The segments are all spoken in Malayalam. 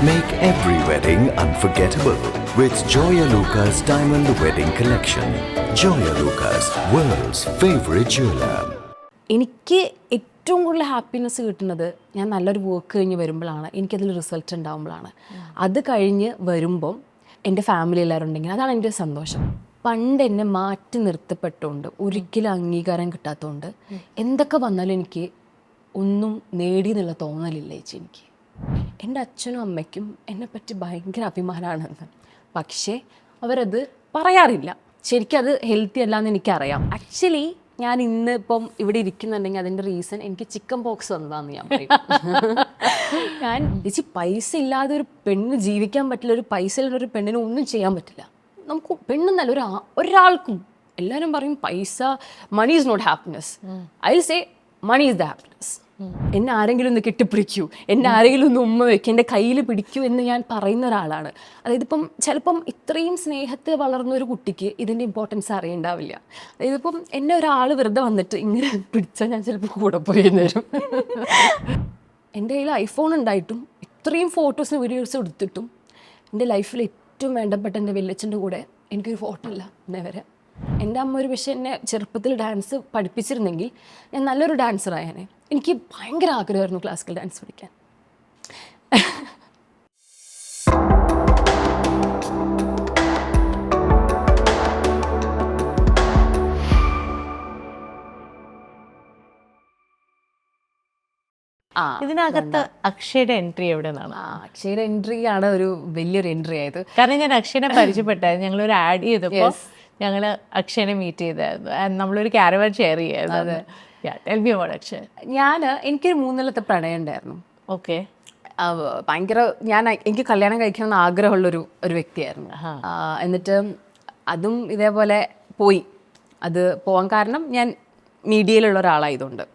Make every wedding unforgettable with Joya Lucas Diamond Wedding Collection. Joya Lucas, world's favorite jeweler. എനിക്ക് ഏറ്റവും കൂടുതൽ ഹാപ്പിനെസ് കിട്ടുന്നത് ഞാൻ നല്ലൊരു വർക്ക് കഴിഞ്ഞ് വരുമ്പോഴാണ്, എനിക്കതിൽ റിസൾട്ട് ഉണ്ടാകുമ്പോഴാണ്. അത് കഴിഞ്ഞ് വരുമ്പം എൻ്റെ ഫാമിലി എല്ലാവരും ഉണ്ടെങ്കിൽ അതാണ് എൻ്റെ സന്തോഷം. പണ്ട് എന്നെ മാറ്റി നിർത്തപ്പെട്ടുകൊണ്ട് ഒരിക്കലും അംഗീകാരം കിട്ടാത്തതുകൊണ്ട് എന്തൊക്കെ വന്നാലും എനിക്ക് ഒന്നും നേടി എന്നുള്ള തോന്നലില്ല ചേച്ചി. എനിക്ക് എൻ്റെ അച്ഛനും അമ്മയ്ക്കും എന്നെപ്പറ്റി ഭയങ്കര അഭിമാനമാണെന്ന്, പക്ഷേ അവരത് പറയാറില്ല. ശരിക്കും അത് ഹെൽത്തി അല്ലാന്ന് എനിക്കറിയാം. ആക്ച്വലി ഞാൻ ഇന്ന് ഇപ്പം ഇവിടെ ഇരിക്കുന്നുണ്ടെങ്കിൽ അതിൻ്റെ റീസൺ എനിക്ക് ചിക്കൻ പോക്സ് വന്നതാണെന്ന് ഞാൻ പറയും. ഞാൻ ചേച്ചി പൈസ ഇല്ലാതെ ഒരു പെണ്ണ് ജീവിക്കാൻ പറ്റില്ല, ഒരു പൈസ ഇല്ലാതെ ഒരു പെണ്ണിന് ഒന്നും ചെയ്യാൻ പറ്റില്ല. നമുക്ക് പെണ്ണെന്നല്ല ഒരാൾക്കും. എല്ലാവരും പറയും പൈസ, money is not happiness. I will say money is the happiness. എന്നെ ആരെങ്കിലും ഒന്ന് കെട്ടിപ്പിടിക്കൂ, എന്നെ ആരെങ്കിലും ഒന്ന് ഉമ്മ വയ്ക്കും, എൻ്റെ കയ്യിൽ പിടിക്കൂ എന്ന് ഞാൻ പറയുന്ന ഒരാളാണ്. അതായത് ഇപ്പം ചിലപ്പം ഇത്രയും സ്നേഹത്തിൽ വളർന്ന ഒരു കുട്ടിക്ക് ഇതിൻ്റെ ഇമ്പോർട്ടൻസ് അറിയണ്ടാവില്ല. അതായത് ഇപ്പം എന്നെ ഒരാൾ വെറുതെ വന്നിട്ട് ഇങ്ങനെ പിടിച്ചാൽ ഞാൻ ചിലപ്പോൾ കൂടെ പോയി തരും. എൻ്റെ കയ്യിൽ ഐഫോൺ ഉണ്ടായിട്ടും ഇത്രയും ഫോട്ടോസും വീഡിയോസും എടുത്തിട്ടും എൻ്റെ ലൈഫിൽ ഏറ്റവും വേണ്ടപ്പെട്ട എൻ്റെ വല്യച്ഛൻ്റെ കൂടെ എനിക്കൊരു ഫോട്ടോ ഇല്ല ഇന്നേ വരെ. എൻ്റെ അമ്മ ഒരു പക്ഷേ എന്നെ ചെറുപ്പത്തിൽ ഡാൻസ് പഠിപ്പിച്ചിരുന്നെങ്കിൽ ഞാൻ നല്ലൊരു ഡാൻസറായേനെ. എനിക്ക് ഭയങ്കര ആഗ്രഹമായിരുന്നു ക്ലാസിക്കൽ ഡാൻസ് പഠിക്കാൻ. ഇതിനകത്ത് അക്ഷയുടെ എൻട്രി എവിടെ നിന്നാണ്? അക്ഷയുടെ എൻട്രി ആണ് ഒരു വലിയൊരു എൻട്രി ആയത്. കാരണം ഞാൻ അക്ഷയനെ പരിചയപ്പെട്ടായിരുന്നു. ഞങ്ങളൊരു ആഡ് ചെയ്തപ്പോൾ ഞങ്ങൾ അക്ഷയനെ മീറ്റ് ചെയ്തായിരുന്നു. നമ്മളൊരു ക്യാരവാൻ ഷെയർ ചെയ്യായിരുന്നു. അക്ഷയ, എനിക്കൊരു 3 കൊല്ലത്തെ പ്രണയം ഉണ്ടായിരുന്നു. ഓക്കെ. ഭയങ്കര എനിക്ക് കല്യാണം കഴിക്കണമെന്ന് ആഗ്രഹമുള്ളൊരു വ്യക്തിയായിരുന്നു. എന്നിട്ട് അതും ഇതേപോലെ പോയി. അത് പോകാൻ കാരണം ഞാൻ മീഡിയയിലുള്ള ഒരാളായതുകൊണ്ട്.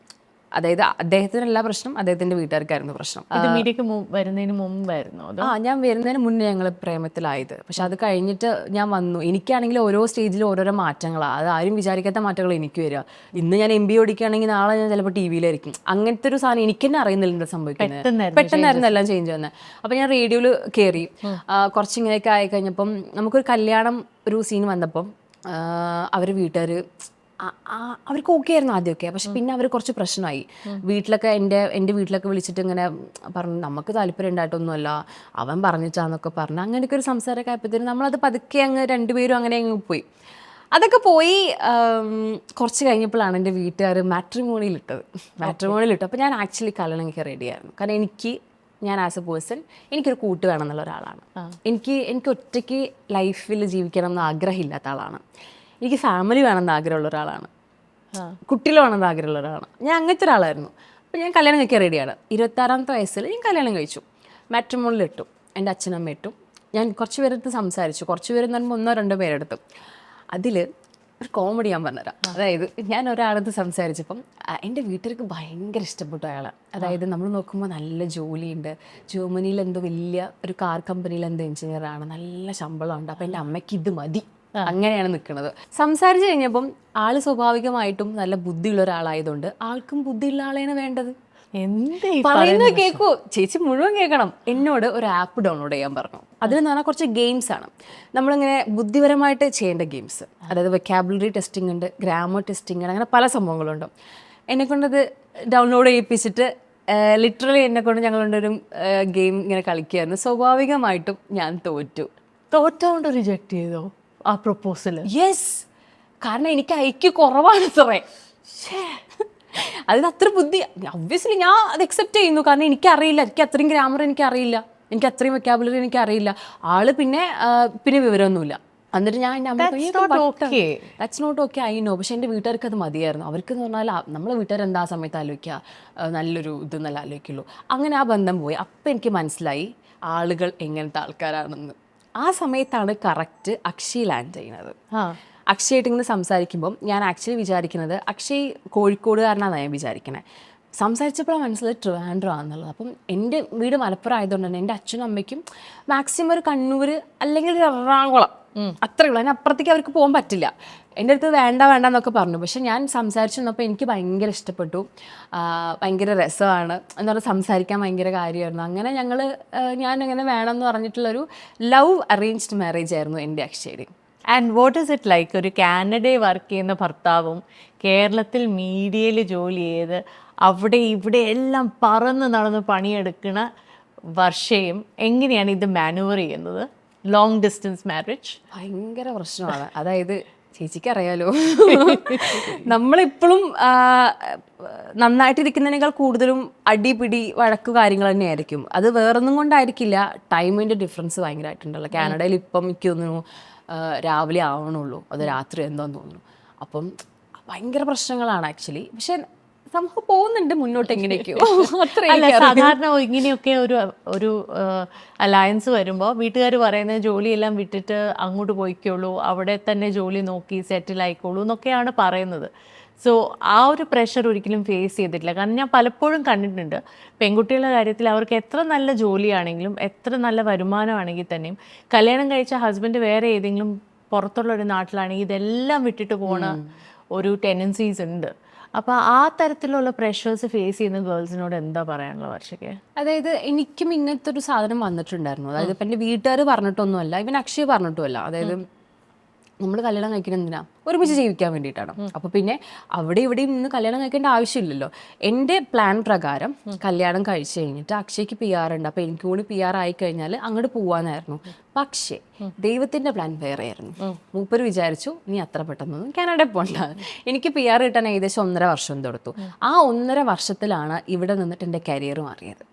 അതായത് അദ്ദേഹത്തിനല്ല പ്രശ്നം, അദ്ദേഹത്തിൻ്റെ വീട്ടുകാർക്കായിരുന്നു പ്രശ്നം. ഇത് മീഡിയക്ക് വരുന്നതിന് മുമ്പായിരുന്നു? ഞാൻ വരുന്നതിന് മുന്നേ ഞങ്ങൾ പ്രേമത്തിലായത്. പക്ഷെ അത് കഴിഞ്ഞിട്ട് ഞാൻ വന്നു. എനിക്കാണെങ്കിൽ ഓരോ സ്റ്റേജിലും ഓരോരോ മാറ്റങ്ങളാണ്. അത് ആരും വിചാരിക്കാത്ത മാറ്റങ്ങൾ എനിക്ക് വരിക. ഇന്ന് ഞാൻ MBA ഓടിക്കുകയാണെങ്കിൽ നാളെ ഞാൻ ചിലപ്പോൾ TV യിലായിരിക്കും. അങ്ങനത്തെ ഒരു സാധനം എനിക്ക് തന്നെ അറിയുന്നില്ല എന്താ സംഭവിക്കുന്നത്. പെട്ടെന്നായിരുന്നു എല്ലാം ചേഞ്ച് വന്നത്. അപ്പോൾ ഞാൻ റേഡിയോയിൽ കയറി. കുറച്ചിങ്ങനെയൊക്കെ ആയി കഴിഞ്ഞപ്പം നമുക്കൊരു കല്യാണം ഒരു സീൻ വന്നപ്പം അവർ വീട്ടുകാർ അവർക്ക് ഓക്കെ ആയിരുന്നു ആദ്യമൊക്കെ. പക്ഷെ പിന്നെ അവർ കുറച്ച് പ്രശ്നമായി. വീട്ടിലൊക്കെ എൻ്റെ വീട്ടിലൊക്കെ വിളിച്ചിട്ട് ഇങ്ങനെ പറഞ്ഞു നമുക്ക് താല്പര്യം ഉണ്ടായിട്ടൊന്നുമല്ല, അവൻ പറഞ്ഞിട്ടാന്നൊക്കെ പറഞ്ഞു. അങ്ങനെയൊക്കെ ഒരു സംസാരമൊക്കെ ആയപ്പോഴത്തേനും നമ്മളത് പതുക്കെ അങ്ങ് രണ്ടുപേരും അങ്ങനെ അങ്ങ് പോയി. അതൊക്കെ പോയി കുറച്ച് കഴിഞ്ഞപ്പോഴാണ് എൻ്റെ വീട്ടുകാർ മാട്രിമോണിയിലിട്ടത്. അപ്പോൾ ഞാൻ ആക്ച്വലി കല്യാണം എനിക്ക് റെഡിയായിരുന്നു. കാരണം ഞാൻ ആസ് എ പേഴ്സൺ എനിക്കൊരു കൂട്ട് വേണം എന്നുള്ള ഒരാളാണ്. എനിക്ക് ഒറ്റയ്ക്ക് ലൈഫിൽ ജീവിക്കണം എന്ന് ആഗ്രഹമില്ലാത്ത ആളാണ്. എനിക്ക് ഫാമിലി വേണമെന്ന് ആഗ്രഹമുള്ള ഒരാളാണ്. കുട്ടികൾ വേണമെന്ന് ആഗ്രഹമുള്ള ഒരാളാണ്. ഞാൻ അങ്ങനത്തെ ഒരാളായിരുന്നു. അപ്പോൾ ഞാൻ കല്യാണം കഴിക്കാൻ റെഡിയാണ്. 26ാമത്തെ വയസ്സിൽ ഞാൻ കല്യാണം കഴിച്ചു. മാട്രിമോണിലിട്ടു. എൻ്റെ അച്ഛനമ്മ ഇട്ടു. ഞാൻ കുറച്ച് പേരെടുത്ത് സംസാരിച്ചു. കുറച്ച് പേരെന്ന് പറയുമ്പോൾ 1-2 പേരെടുത്തു. അതിൽ ഒരു കോമഡി ഞാൻ പറഞ്ഞുതരാം. അതായത് ഞാൻ ഒരാളടുത്ത് സംസാരിച്ചപ്പം എൻ്റെ വീട്ടുകാർക്ക് ഭയങ്കര ഇഷ്ടപ്പെട്ടു അയാൾ. അതായത് നമ്മൾ നോക്കുമ്പോൾ നല്ല ജോലിയുണ്ട്, ജർമ്മനിയിൽ എന്തോ വലിയ ഒരു കാർ കമ്പനിയിൽ എന്തോ എഞ്ചിനീയറാണ്, നല്ല ശമ്പളമുണ്ട്. അപ്പോൾ എൻ്റെ അമ്മയ്ക്ക് ഇത് മതി, അങ്ങനെയാണ് നിൽക്കുന്നത്. സംസാരിച്ച് കഴിഞ്ഞപ്പം ആള് സ്വാഭാവികമായിട്ടും നല്ല ബുദ്ധിയുള്ള ഒരാളായതുകൊണ്ട് ആൾക്കും ബുദ്ധിയുള്ള ആളെയാണ് വേണ്ടത്. പറയുന്നത് കേൾക്കൂ ചേച്ചി, മുഴുവൻ കേൾക്കണം. എന്നോട് ഒരു ആപ്പ് ഡൗൺലോഡ് ചെയ്യാൻ പറഞ്ഞു. അതിലെന്ന് പറഞ്ഞാൽ കുറച്ച് ഗെയിംസ് ആണ്, നമ്മളിങ്ങനെ ബുദ്ധിപരമായിട്ട് ചെയ്യേണ്ട ഗെയിംസ്. അതായത് വെക്കാബുലറി ടെസ്റ്റിംഗ് ഉണ്ട്, ഗ്രാമർ ടെസ്റ്റിംഗ് ഉണ്ട്, അങ്ങനെ പല സംഭവങ്ങളുണ്ട്. എന്നെക്കൊണ്ടത് ഡൗൺലോഡ് ചെയ്യിപ്പിച്ചിട്ട് ലിറ്ററലി എന്നെക്കൊണ്ട് ഞങ്ങളുണ്ടൊരു ഗെയിം ഇങ്ങനെ കളിക്കുകയായിരുന്നു. സ്വാഭാവികമായിട്ടും ഞാൻ തോറ്റോണ്ട് റിജക്റ്റ് ചെയ്തോ ആ പ്രൊപ്പോസൽ? യെസ്. കാരണം എനിക്ക് ഐക്യു കുറവാണ് സാറേ. അതിന് അത്ര ബുദ്ധി ഒബ്വിയസ്ലി ഞാൻ അത് അക്സെപ്റ്റ് ചെയ്യുന്നു. കാരണം എനിക്കറിയില്ല, എനിക്ക് അത്രയും ഗ്രാമർ എനിക്കറിയില്ല, എനിക്ക് അത്രയും വെക്കാബുലറി എനിക്കറിയില്ല. ആള് പിന്നെ വിവരമൊന്നുമില്ല. എന്നിട്ട് ഞാൻ that's not okay I know. പക്ഷെ എൻ്റെ വീട്ടുകാർക്ക് അത് മതിയായിരുന്നു. അവർക്കെന്ന് പറഞ്ഞാൽ നമ്മളെ വീട്ടുകാർ എന്താ സമയത്ത് ആലോചിക്കുക, നല്ലൊരു ഇതെന്നല്ല ആലോചിക്കുള്ളൂ. അങ്ങനെ ആ ബന്ധം പോയി. അപ്പം എനിക്ക് മനസ്സിലായി ആളുകൾ എങ്ങനത്തെ ആൾക്കാരാണെന്ന്. ആ സമയത്താണ് കറക്റ്റ് അക്ഷയ് ലാൻഡ് ചെയ്യുന്നത്. അക്ഷയായിട്ട് ഇങ്ങനെ സംസാരിക്കുമ്പം ഞാൻ ആക്ച്വലി വിചാരിക്കുന്നത് അക്ഷയ് കോഴിക്കോടുകാരനാണ് ഞാൻ വിചാരിക്കണേ. സംസാരിച്ചപ്പോഴാണ് മനസ്സിലായത് ട്രിവാൻഡ്രം ആണെന്നുള്ളത്. അപ്പം എൻ്റെ വീട് മലപ്പുറം ആയതുകൊണ്ട് തന്നെ എൻ്റെ അച്ഛനും അമ്മയ്ക്കും മാക്സിമം ഒരു കണ്ണൂർ അല്ലെങ്കിൽ ഒരു എറണാകുളം അത്രയേ ഉള്ളൂ. അതിനപ്പുറത്തേക്ക് അവർക്ക് പോകാൻ പറ്റില്ല. എൻ്റെ അടുത്ത് വേണ്ട വേണ്ട എന്നൊക്കെ പറഞ്ഞു. പക്ഷെ ഞാൻ സംസാരിച്ചു വന്നപ്പോൾ എനിക്ക് ഭയങ്കര ഇഷ്ടപ്പെട്ടു. ഭയങ്കര രസമാണ് എന്ന് പറഞ്ഞാൽ സംസാരിക്കാൻ ഭയങ്കര കാര്യമായിരുന്നു. അങ്ങനെ ഞാൻ അങ്ങനെ വേണമെന്ന് പറഞ്ഞിട്ടുള്ളൊരു ലവ് അറേഞ്ച്ഡ് മാരേജ് ആയിരുന്നു എൻ്റെ അക്ഷയുടെ. And what is it like ഒരു കാനഡയിൽ വർക്ക് ചെയ്യുന്ന ഭർത്താവും കേരളത്തിൽ മീഡിയയിൽ ജോലി ചെയ്ത് അവിടെ ഇവിടെ എല്ലാം പറന്ന് നടന്ന് പണിയെടുക്കുന്ന വർഷയും എങ്ങനെയാണ് ഇത് മാനുവർ ചെയ്യുന്നത്? ലോങ് ഡിസ്റ്റൻസ് മാരേജ് ഭയങ്കര പ്രശ്നമാണ്. അതായത് ചേച്ചിക്ക് അറിയാലോ, നമ്മളിപ്പോഴും നന്നായിട്ടിരിക്കുന്നതിനേക്കാൾ കൂടുതലും അടിപിടി വഴക്ക് കാര്യങ്ങൾ തന്നെയായിരിക്കും. അത് വേറൊന്നും കൊണ്ടായിരിക്കില്ല, ടൈമിൻ്റെ ഡിഫറൻസ് ഭയങ്കരമായിട്ടുണ്ടല്ലോ. കാനഡയിൽ ഇപ്പം എനിക്ക് തോന്നുന്നു രാവിലെ ആവണുള്ളൂ, അത് രാത്രി എന്താന്ന് തോന്നുന്നു. അപ്പം ഭയങ്കര പ്രശ്നങ്ങളാണ് ആക്ച്വലി. പക്ഷെ നമുക്ക് പോകുന്നുണ്ട് മുന്നോട്ട് എങ്ങനെയൊക്കെയോ. അല്ല, സാധാരണ ഇങ്ങനെയൊക്കെ ഒരു അലയൻസ് വരുമ്പോൾ വീട്ടുകാർ പറയുന്നത് ജോലിയെല്ലാം വിട്ടിട്ട് അങ്ങോട്ട് പോയിക്കോളൂ, അവിടെ തന്നെ ജോലി നോക്കി സെറ്റിൽ ആയിക്കോളൂ എന്നൊക്കെയാണ് പറയുന്നത്. സോ ആ ഒരു പ്രഷർ ഒരിക്കലും ഫേസ് ചെയ്തിട്ടില്ല. കാരണം ഞാൻ പലപ്പോഴും കണ്ടിട്ടുണ്ട് പെൺകുട്ടികളുടെ കാര്യത്തിൽ അവർക്ക് എത്ര നല്ല ജോലിയാണെങ്കിലും എത്ര നല്ല വരുമാനമാണെങ്കിൽ തന്നെയും കല്യാണം കഴിച്ച ഹസ്ബൻഡ് വേറെ ഏതെങ്കിലും പുറത്തുള്ള ഒരു നാട്ടിലാണെങ്കിൽ ഇതെല്ലാം വിട്ടിട്ട് പോണ ഒരു ടെൻഡൻസീസ് ഉണ്ട്. അപ്പോൾ ആ തരത്തിലുള്ള പ്രഷേഴ്സ് ഫേസ് ചെയ്യുന്ന ഗേൾസിനോട് എന്താ പറയാനുള്ള വർഷയ്ക്ക്? അതായത് എനിക്കും ഇങ്ങനത്തെ ഒരു സാധനം വന്നിട്ടുണ്ടായിരുന്നു. അതായത് ഇപ്പം എൻ്റെ വീട്ടുകാർ പറഞ്ഞിട്ടൊന്നുമല്ല, ഇവൻ അക്ഷയ് പറഞ്ഞിട്ടുമല്ല. അതായത് നമ്മൾ കല്യാണം കഴിക്കുന്നത് എന്തിനാ? ഒരുമിച്ച് ജീവിക്കാൻ വേണ്ടിയിട്ടാണ്. അപ്പോൾ പിന്നെ അവിടെ ഇവിടെയും നിന്ന് കല്യാണം കഴിക്കേണ്ട ആവശ്യമില്ലല്ലോ. എൻ്റെ പ്ലാൻ പ്രകാരം കല്യാണം കഴിച്ച് കഴിഞ്ഞിട്ട് അക്ഷയ്ക്ക് PR ഉണ്ട്, അപ്പോൾ എനിക്ക് കൂടി PR ആയിക്കഴിഞ്ഞാൽ അങ്ങോട്ട് പോകാനായിരുന്നു. പക്ഷേ ദൈവത്തിൻ്റെ പ്ലാൻ വേറെ ആയിരുന്നു. മൂപ്പര് വിചാരിച്ചു നീ അത്ര പെട്ടെന്നൊന്നും കാനഡയിൽ പോകണ്ട. എനിക്ക് PR കിട്ടാൻ ഏകദേശം 1.5 വർഷം കൊടുത്തു. ആ 1.5 വർഷത്തിലാണ് ഇവിടെ നിന്നിട്ട് എൻ്റെ കരിയർ മാറിയത്.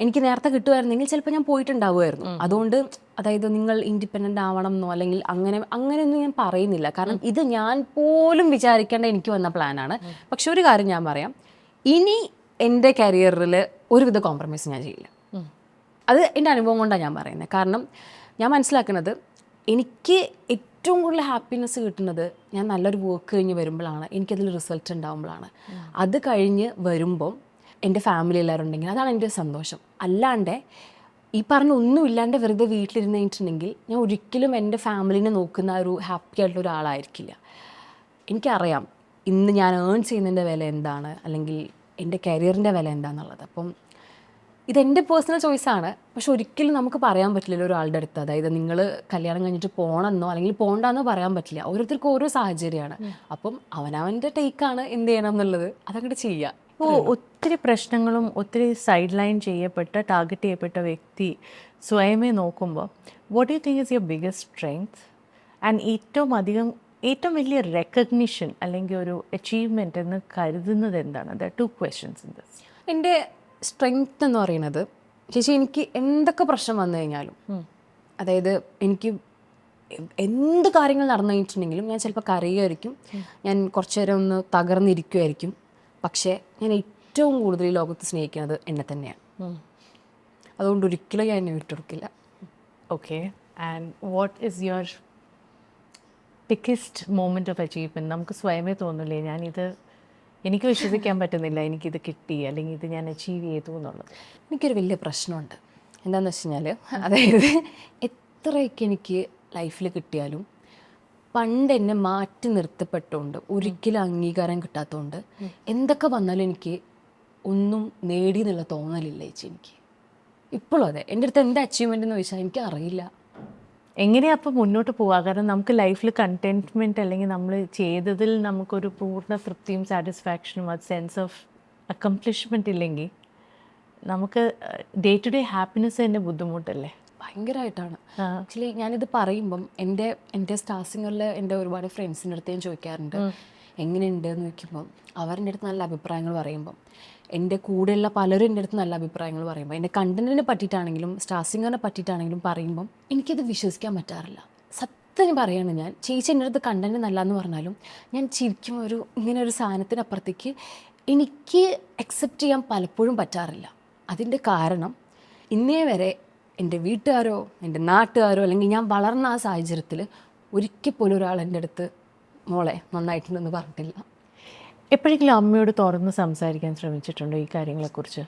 എനിക്ക് നേരത്തെ കിട്ടുമായിരുന്നെങ്കിൽ ചിലപ്പോൾ ഞാൻ പോയിട്ടുണ്ടാവുമായിരുന്നു. അതുകൊണ്ട് അതായത് നിങ്ങൾ ഇൻഡിപെൻഡൻ്റ് ആവണം എന്നോ അല്ലെങ്കിൽ അങ്ങനെയൊന്നും ഞാൻ പറയുന്നില്ല. കാരണം ഇത് ഞാൻ പോലും വിചാരിക്കേണ്ട എനിക്ക് വന്ന പ്ലാനാണ്. പക്ഷെ ഒരു കാര്യം ഞാൻ പറയാം, ഇനി എൻ്റെ കരിയറിൽ ഒരുവിധ കോംപ്രമൈസ് ഞാൻ ചെയ്യില്ല. അത് എൻ്റെ അനുഭവം കൊണ്ടാണ് ഞാൻ പറയുന്നത്. കാരണം ഞാൻ മനസ്സിലാക്കുന്നത് എനിക്ക് ഏറ്റവും കൂടുതൽ ഹാപ്പിനെസ് കിട്ടുന്നത് ഞാൻ നല്ലൊരു വർക്ക് കഴിഞ്ഞ് വരുമ്പോഴാണ്, എനിക്കതിൽ റിസൾട്ട് ഉണ്ടാകുമ്പോഴാണ്. അത് കഴിഞ്ഞ് വരുമ്പം എൻ്റെ ഫാമിലി എല്ലാവരും ഉണ്ടെങ്കിൽ അതാണ് എൻ്റെ സന്തോഷം. അല്ലാണ്ട് ഈ പറഞ്ഞ ഒന്നും ഇല്ലാണ്ട് വെറുതെ വീട്ടിലിരുന്ന് കഴിഞ്ഞിട്ടുണ്ടെങ്കിൽ ഞാൻ ഒരിക്കലും എൻ്റെ ഫാമിലിനെ നോക്കുന്ന ഒരു ഹാപ്പി ആയിട്ടുള്ള ഒരാളായിരിക്കില്ല. എനിക്കറിയാം ഇന്ന് ഞാൻ ഏൺ ചെയ്യുന്നതിൻ്റെ വില എന്താണ്, അല്ലെങ്കിൽ എൻ്റെ കരിയറിൻ്റെ വില എന്താണെന്നുള്ളത്. അപ്പം ഇതെൻ്റെ പേഴ്സണൽ ചോയ്സാണ്. പക്ഷെ ഒരിക്കലും നമുക്ക് പറയാൻ പറ്റില്ലല്ലോ ഒരാളുടെ അടുത്ത്. അതായത് നിങ്ങൾ കല്യാണം കഴിഞ്ഞിട്ട് പോകണമെന്നോ അല്ലെങ്കിൽ പോകണ്ടെന്നോ പറയാൻ പറ്റില്ല. ഓരോരുത്തർക്കും ഓരോ സാഹചര്യമാണ്. അപ്പം അവനവൻ്റെ ടേക്കാണ് എന്ത് ചെയ്യണം എന്നുള്ളത്, അതങ്ങോട്ട് ചെയ്യുക. ഇപ്പോൾ ഒത്തിരി പ്രശ്നങ്ങളും ഒത്തിരി സൈഡ് ലൈൻ ചെയ്യപ്പെട്ട ടാർഗറ്റ് ചെയ്യപ്പെട്ട വ്യക്തി സ്വയമേ നോക്കുമ്പോൾ what you think is your biggest strength and ഏറ്റവും വലിയ റെക്കഗ്നിഷൻ അല്ലെങ്കിൽ ഒരു അച്ചീവ്മെൻറ്റ് എന്ന് കരുതുന്നത് എന്താണ്? The 2 questions in this. എൻ്റെ സ്ട്രെങ്ത് എന്ന് പറയുന്നത് ചേച്ചി, എനിക്ക് എന്തൊക്കെ പ്രശ്നം വന്നു കഴിഞ്ഞാലും, അതായത് എനിക്ക് എന്ത് കാര്യങ്ങൾ നടന്നു കഴിഞ്ഞിട്ടുണ്ടെങ്കിലും ഞാൻ ചിലപ്പോൾ കരയുമായിരിക്കും, ഞാൻ കുറച്ചു നേരം ഒന്ന് തകർന്നിരിക്കുമായിരിക്കും. പക്ഷേ ഞാൻ ഏറ്റവും കൂടുതൽ ഈ ലോകത്ത് സ്നേഹിക്കുന്നത് എന്നെ തന്നെയാണ്. അതുകൊണ്ട് ഒരിക്കലും ഞാൻ എന്നെ വിട്ടുകൊടുക്കില്ല. Okay, and what is your biggest moment of achievement? നമുക്ക് സ്വയമേ തോന്നില്ലേ എനിക്ക് വിശ്വസിക്കാൻ പറ്റുന്നില്ല എനിക്കിത് കിട്ടി അല്ലെങ്കിൽ ഇത് ഞാൻ അച്ചീവ് ചെയ്തു എന്നുള്ളത്? എനിക്കൊരു വലിയ പ്രശ്നമുണ്ട്. എന്താണെന്ന് വെച്ച് കഴിഞ്ഞാൽ, അതായത് എത്രയൊക്കെ എനിക്ക് ലൈഫിൽ കിട്ടിയാലും പണ്ട് എന്നെ മാറ്റി നിർത്തപ്പെട്ടുകൊണ്ട് ഒരിക്കലും അംഗീകാരം കിട്ടാത്തതുകൊണ്ട് എന്തൊക്കെ വന്നാലും എനിക്ക് ഒന്നും നേടി എന്നുള്ള തോന്നലില്ല ചേച്ചി. എനിക്ക് ഇപ്പോഴും അതെ. എൻ്റെ അടുത്ത് എന്താ അച്ചീവ്മെൻ്റ് എന്ന് ചോദിച്ചാൽ എനിക്ക് അറിയില്ല. എങ്ങനെയാണ് അപ്പോൾ മുന്നോട്ട് പോവുക? കാരണം നമുക്ക് ലൈഫിൽ കണ്ടെൻറ്റ്മെൻറ്റ് അല്ലെങ്കിൽ നമ്മൾ ചെയ്തതിൽ നമുക്കൊരു പൂർണ്ണ തൃപ്തിയും സാറ്റിസ്ഫാക്ഷനും അത് സെൻസ് ഓഫ് അക്കംപ്ലിഷ്മെൻറ്റ് ഇല്ലെങ്കിൽ നമുക്ക് ഡേ ടു ഡേ ഹാപ്പിനെസ് തന്നെ ബുദ്ധിമുട്ടല്ലേ? ഭയങ്കരമായിട്ടാണ്. ആക്ച്വലി ഞാനിത് പറയുമ്പം എൻ്റെ സ്റ്റാർ സിംഗറിൽ എൻ്റെ ഒരുപാട് ഫ്രണ്ട്സിൻ്റെ അടുത്ത് ഞാൻ ചോദിക്കാറുണ്ട് എങ്ങനെയുണ്ട് എന്ന് ചോദിക്കുമ്പം അവരുടെ അടുത്ത് നല്ല അഭിപ്രായങ്ങൾ പറയുമ്പം, എൻ്റെ കൂടെയുള്ള പലരും എൻ്റെ അടുത്ത് നല്ല അഭിപ്രായങ്ങൾ പറയുമ്പോൾ, എൻ്റെ കണ്ടന്റിനെ പറ്റിയിട്ടാണെങ്കിലും സ്റ്റാർ സിംഗറിനെ പറ്റിയിട്ടാണെങ്കിലും പറയുമ്പം എനിക്കത് വിശ്വസിക്കാൻ പറ്റാറില്ല. സത്യം പറയാണ് ഞാൻ. ചേച്ചി എൻ്റെ അടുത്ത് കണ്ടന്റ് നല്ല എന്ന് പറഞ്ഞാലും ഞാൻ ശരിക്കും ഇങ്ങനെ ഒരു സാധനത്തിനപ്പുറത്തേക്ക് എനിക്ക് അക്സെപ്റ്റ് ചെയ്യാൻ പലപ്പോഴും പറ്റാറില്ല. അതിൻ്റെ കാരണം ഇന്നേ വരെ എൻ്റെ വീട്ടുകാരോ എൻ്റെ നാട്ടുകാരോ അല്ലെങ്കിൽ ഞാൻ വളർന്ന ആ സാഹചര്യത്തിൽ ഒരിക്കൽ പോലും ഒരാൾ എൻ്റെ അടുത്ത് മോളെ നന്നായിട്ടുണ്ടെന്ന് പറഞ്ഞിട്ടില്ല. എപ്പോഴെങ്കിലും അമ്മയോട് തുറന്ന് സംസാരിക്കാൻ ശ്രമിച്ചിട്ടുണ്ടോ ഈ കാര്യങ്ങളെക്കുറിച്ച്?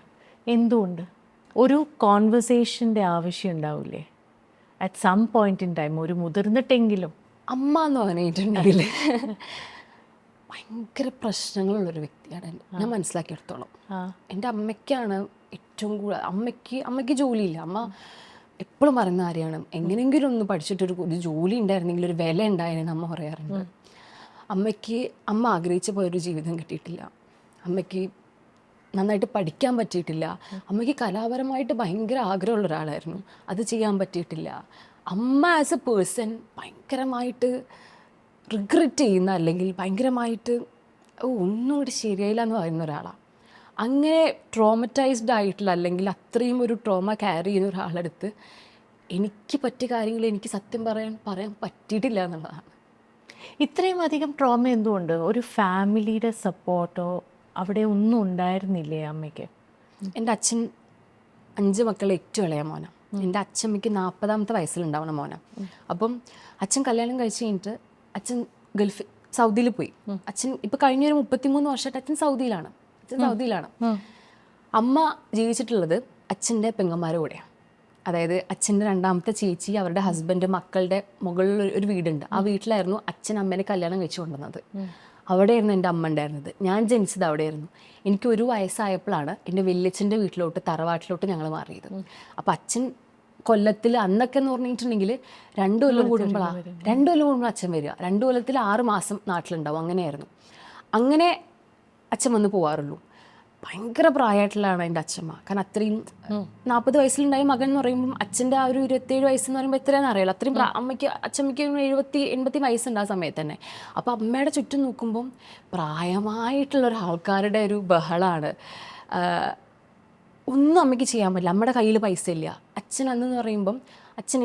എന്തുകൊണ്ട്? ഒരു കോൺവെർസേഷൻ്റെ ആവശ്യം ഉണ്ടാവില്ലേ at some point in time, ഒരു മുതിർന്നിട്ടെങ്കിലും? അമ്മ എന്ന് പറഞ്ഞിട്ടുണ്ടെങ്കിൽ ഭയങ്കര പ്രശ്നങ്ങളുള്ളൊരു വ്യക്തിയാണ് ഞാൻ മനസ്സിലാക്കിയെടുത്തോളം. എൻ്റെ അമ്മയ്ക്കാണ് ഏറ്റവും കൂടുതൽ, അമ്മയ്ക്ക് ജോലിയില്ല. അമ്മ എപ്പോഴും പറയുന്ന കാര്യമാണ്, എങ്ങനെയെങ്കിലും ഒന്ന് പഠിച്ചിട്ടൊരു ജോലി ഉണ്ടായിരുന്നെങ്കിൽ ഒരു വില ഉണ്ടായിരുന്നെന്ന് അമ്മ പറയാറുണ്ട്. അമ്മ ആഗ്രഹിച്ച പോയൊരു ജീവിതം കിട്ടിയിട്ടില്ല. അമ്മയ്ക്ക് നന്നായിട്ട് പഠിക്കാൻ പറ്റിയിട്ടില്ല. അമ്മയ്ക്ക് കലാപരമായിട്ട് ഭയങ്കര ആഗ്രഹമുള്ള ഒരാളായിരുന്നു, അത് ചെയ്യാൻ പറ്റിയിട്ടില്ല. അമ്മ ആസ് എ പേഴ്സൺ ഭയങ്കരമായിട്ട് റിഗ്രറ്റ് ചെയ്യുന്ന, അല്ലെങ്കിൽ ഭയങ്കരമായിട്ട് ഒന്നും കൂടി ശരിയായില്ല എന്ന് പറയുന്ന ഒരാളാണ്. അങ്ങനെ ട്രോമറ്റൈസ്ഡ് ആയിട്ടുള്ള, അല്ലെങ്കിൽ അത്രയും ഒരു ട്രോമ ക്യാരി ചെയ്യുന്ന ഒരാളെടുത്ത് എനിക്ക് പറ്റിയ കാര്യങ്ങൾ എനിക്ക് സത്യം പറയാൻ പറ്റിയിട്ടില്ല എന്നുള്ളതാണ്. ഇത്രയും അധികം ട്രോമ എന്തുകൊണ്ട്? ഒരു ഫാമിലിയുടെ സപ്പോർട്ടോ അവിടെ ഒന്നും ഉണ്ടായിരുന്നില്ലേ അമ്മയ്ക്ക്? എൻ്റെ അച്ഛൻ 5 മക്കളെ ഏറ്റവും ഇളയ മോനാണ്. എൻ്റെ അച്ഛമ്മയ്ക്ക് 40ാമത്തെ വയസ്സിലുണ്ടാവണം മോനാണ്. അപ്പം അച്ഛൻ കല്യാണം കഴിച്ച് കഴിഞ്ഞിട്ട് അച്ഛൻ സൗദിയിൽ പോയി. അച്ഛൻ ഇപ്പം കഴിഞ്ഞൊരു 33 വർഷമായിട്ട് അച്ഛൻ സൗദിയിലാണ്. അമ്മ ജീവിച്ചിട്ടുള്ളത് അച്ഛൻ്റെ പെങ്ങന്മാരുടെ കൂടെയാണ്. അതായത് അച്ഛൻ്റെ 2ാമത്തെ ചേച്ചി, അവരുടെ ഹസ്ബൻഡ്, മക്കളുടെ മുകളിൽ ഒരു വീടുണ്ട്. ആ വീട്ടിലായിരുന്നു അച്ഛൻ അമ്മേനെ കല്യാണം കഴിച്ചു കൊണ്ടുവന്നത്. അവിടെയായിരുന്നു എൻ്റെ അമ്മ ഉണ്ടായിരുന്നത്. ഞാൻ ജനിച്ചത് അവിടെയായിരുന്നു. എനിക്ക് 1 വയസ്സായപ്പോഴാണ് എൻ്റെ വല്യച്ഛൻ്റെ വീട്ടിലോട്ട്, തറവാട്ടിലോട്ട് ഞങ്ങൾ മാറിയത്. അപ്പം അച്ഛൻ കൊല്ലത്തിൽ അന്നൊക്കെ എന്ന് പറഞ്ഞിട്ടുണ്ടെങ്കിൽ 2 കൊല്ലം കൂടുമ്പോൾ അച്ഛൻ വരിക. 2 കൊല്ലത്തിൽ 6 മാസം നാട്ടിലുണ്ടാവും. അങ്ങനെയായിരുന്നു. അങ്ങനെ അച്ഛൻ വന്ന് പോവാറുള്ളൂ. ഭയങ്കര പ്രായമായിട്ടുള്ളതാണ് എൻ്റെ അച്ഛമ്മ. കാരണം അത്രയും 40 വയസ്സിലുണ്ടായ മകൻ എന്ന് പറയുമ്പം അച്ഛൻ്റെ ആ ഒരു 27 വയസ്സെന്ന് പറയുമ്പോൾ എത്രയാണെന്ന് അറിയില്ല. അത്രയും അച്ഛമ്മയ്ക്ക് 70-80 വയസ്സുണ്ട് ആ സമയത്ത് തന്നെ. അപ്പോൾ അമ്മയുടെ ചുറ്റും നോക്കുമ്പം പ്രായമായിട്ടുള്ള ഒരാൾക്കാരുടെ ഒരു ബഹളമാണ്. ഒന്നും അമ്മയ്ക്ക് ചെയ്യാൻ പറ്റില്ല. അമ്മയുടെ കയ്യിൽ പൈസ ഇല്ല. അച്ഛൻ അന്നെന്ന് പറയുമ്പം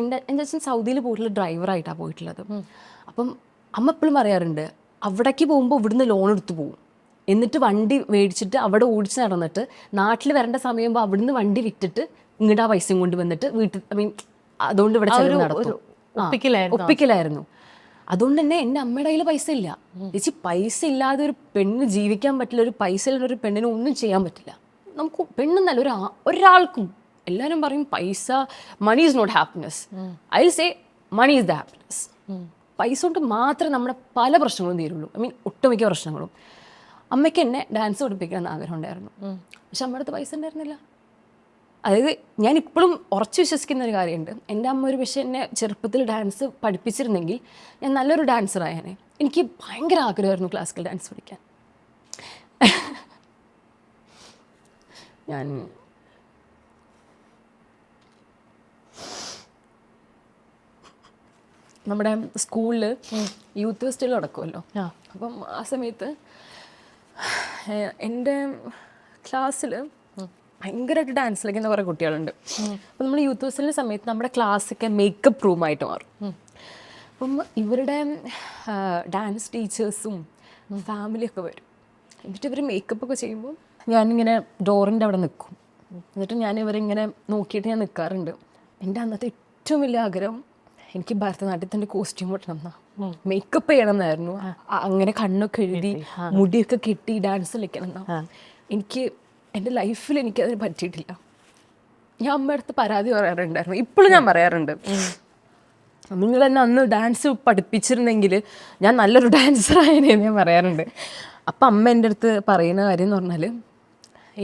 എൻ്റെ അച്ഛൻ സൗദിയിൽ പോയിട്ടുള്ള ഡ്രൈവറായിട്ടാണ് പോയിട്ടുള്ളത്. അപ്പം അമ്മ എപ്പോഴും പറയാറുണ്ട്, അവിടേക്ക് പോകുമ്പോൾ ഇവിടുന്ന് ലോൺ എടുത്ത് പോകും, എന്നിട്ട് വണ്ടി മേടിച്ചിട്ട് അവിടെ ഓടിച്ച് നടന്നിട്ട് നാട്ടിൽ വരേണ്ട സമയമ്പോൾ അവിടുന്ന് വണ്ടി വിറ്റിട്ട് ഇങ്ങോട്ട് ആ പൈസയും കൊണ്ട് വന്നിട്ട് വീട്ടിൽ, അതുകൊണ്ട് ഇവിടെ ചെലവ് നടത്തും. ഒപ്പിക്കലായിരുന്നു. അതുകൊണ്ട് തന്നെ എൻ്റെ അമ്മയുടെ കയ്യിൽ പൈസ ഇല്ല. ചേച്ചി, പൈസ ഇല്ലാതെ ഒരു പെണ്ണ് ജീവിക്കാൻ പറ്റില്ല. ഒരു പൈസ ഇല്ലാതെ ഒരു പെണ്ണിന് ഒന്നും ചെയ്യാൻ പറ്റില്ല. നമുക്ക് പെണ്ണെന്നല്ല, ഒരാൾക്കും. എല്ലാവരും പറയും പൈസ, money is not happiness. I will say money is the happiness. പൈസ കൊണ്ട് മാത്രമേ നമ്മുടെ പല പ്രശ്നങ്ങളും തീരുള്ളൂ. ഒട്ടുമിക്ക പ്രശ്നങ്ങളും. അമ്മയ്ക്ക് എന്നെ ഡാൻസ് പഠിപ്പിക്കണമെന്ന് ആഗ്രഹം ഉണ്ടായിരുന്നു. പക്ഷെ അമ്മയുടെ അടുത്ത് പൈസ ഉണ്ടായിരുന്നില്ല. അതായത് ഞാൻ ഇപ്പോഴും ഉറച്ചു വിശ്വസിക്കുന്ന ഒരു കാര്യമുണ്ട്, എൻ്റെ അമ്മ ഒരു പക്ഷേ എന്നെ ചെറുപ്പത്തിൽ ഡാൻസ് പഠിപ്പിച്ചിരുന്നെങ്കിൽ ഞാൻ നല്ലൊരു ഡാൻസറായേനെ. എനിക്ക് ഭയങ്കര ആഗ്രഹമായിരുന്നു ക്ലാസിക്കൽ ഡാൻസ് പഠിക്കാൻ. ഞാൻ നമ്മുടെ സ്കൂളിൽ യൂത്ത് ഫെസ്റ്റിവൽ നടക്കുമല്ലോ. അപ്പം ആ സമയത്ത് എൻ്റെ ക്ലാസ്സിൽ ഭയങ്കരമായിട്ട് ഡാൻസ് കളിക്കുന്ന കുറേ കുട്ടികളുണ്ട്. അപ്പം നമ്മൾ യൂത്ത് ഫെസ്റ്റിവലിൻ്റെ സമയത്ത് നമ്മുടെ ക്ലാസ്സൊക്കെ മേക്കപ്പ് റൂമായിട്ട് മാറും. അപ്പം ഇവരുടെ ഡാൻസ് ടീച്ചേഴ്സും ഫാമിലിയൊക്കെ വരും. എന്നിട്ട് ഇവർ മേക്കപ്പൊക്കെ ചെയ്യുമ്പോൾ ഞാനിങ്ങനെ ഡോറിൻ്റെ അവിടെ നിൽക്കും. എന്നിട്ട് ഞാൻ ഇവരിങ്ങനെ നോക്കിയിട്ട് ഞാൻ നിൽക്കാറുണ്ട്. എൻ്റെ അന്നത്തെ ഏറ്റവും വലിയ ആഗ്രഹം എനിക്ക് ഭരതനാട്യത്തിൻ്റെ കോസ്റ്റ്യൂം ഇടണം എന്നാ, മേക്കപ്പ് ചെയ്യണം എന്നായിരുന്നു. അങ്ങനെ കണ്ണൊക്കെ എഴുതി മുടിയൊക്കെ കെട്ടി ഡാൻസ് കളിക്കണം എന്നാ. എൻ്റെ ലൈഫിൽ എനിക്കതിന് പറ്റിയിട്ടില്ല. ഞാൻ അമ്മയുടെ അടുത്ത് പരാതി പറയാറുണ്ടായിരുന്നു. ഇപ്പോഴും ഞാൻ പറയാറുണ്ട്, നിങ്ങൾ എന്നെ അന്ന് ഡാൻസ് പഠിപ്പിച്ചിരുന്നെങ്കിൽ ഞാൻ നല്ലൊരു ഡാൻസറായെന്ന് ഞാൻ പറയാറുണ്ട്. അപ്പം അമ്മ എൻ്റെ അടുത്ത് പറയുന്ന കാര്യം എന്ന് പറഞ്ഞാൽ,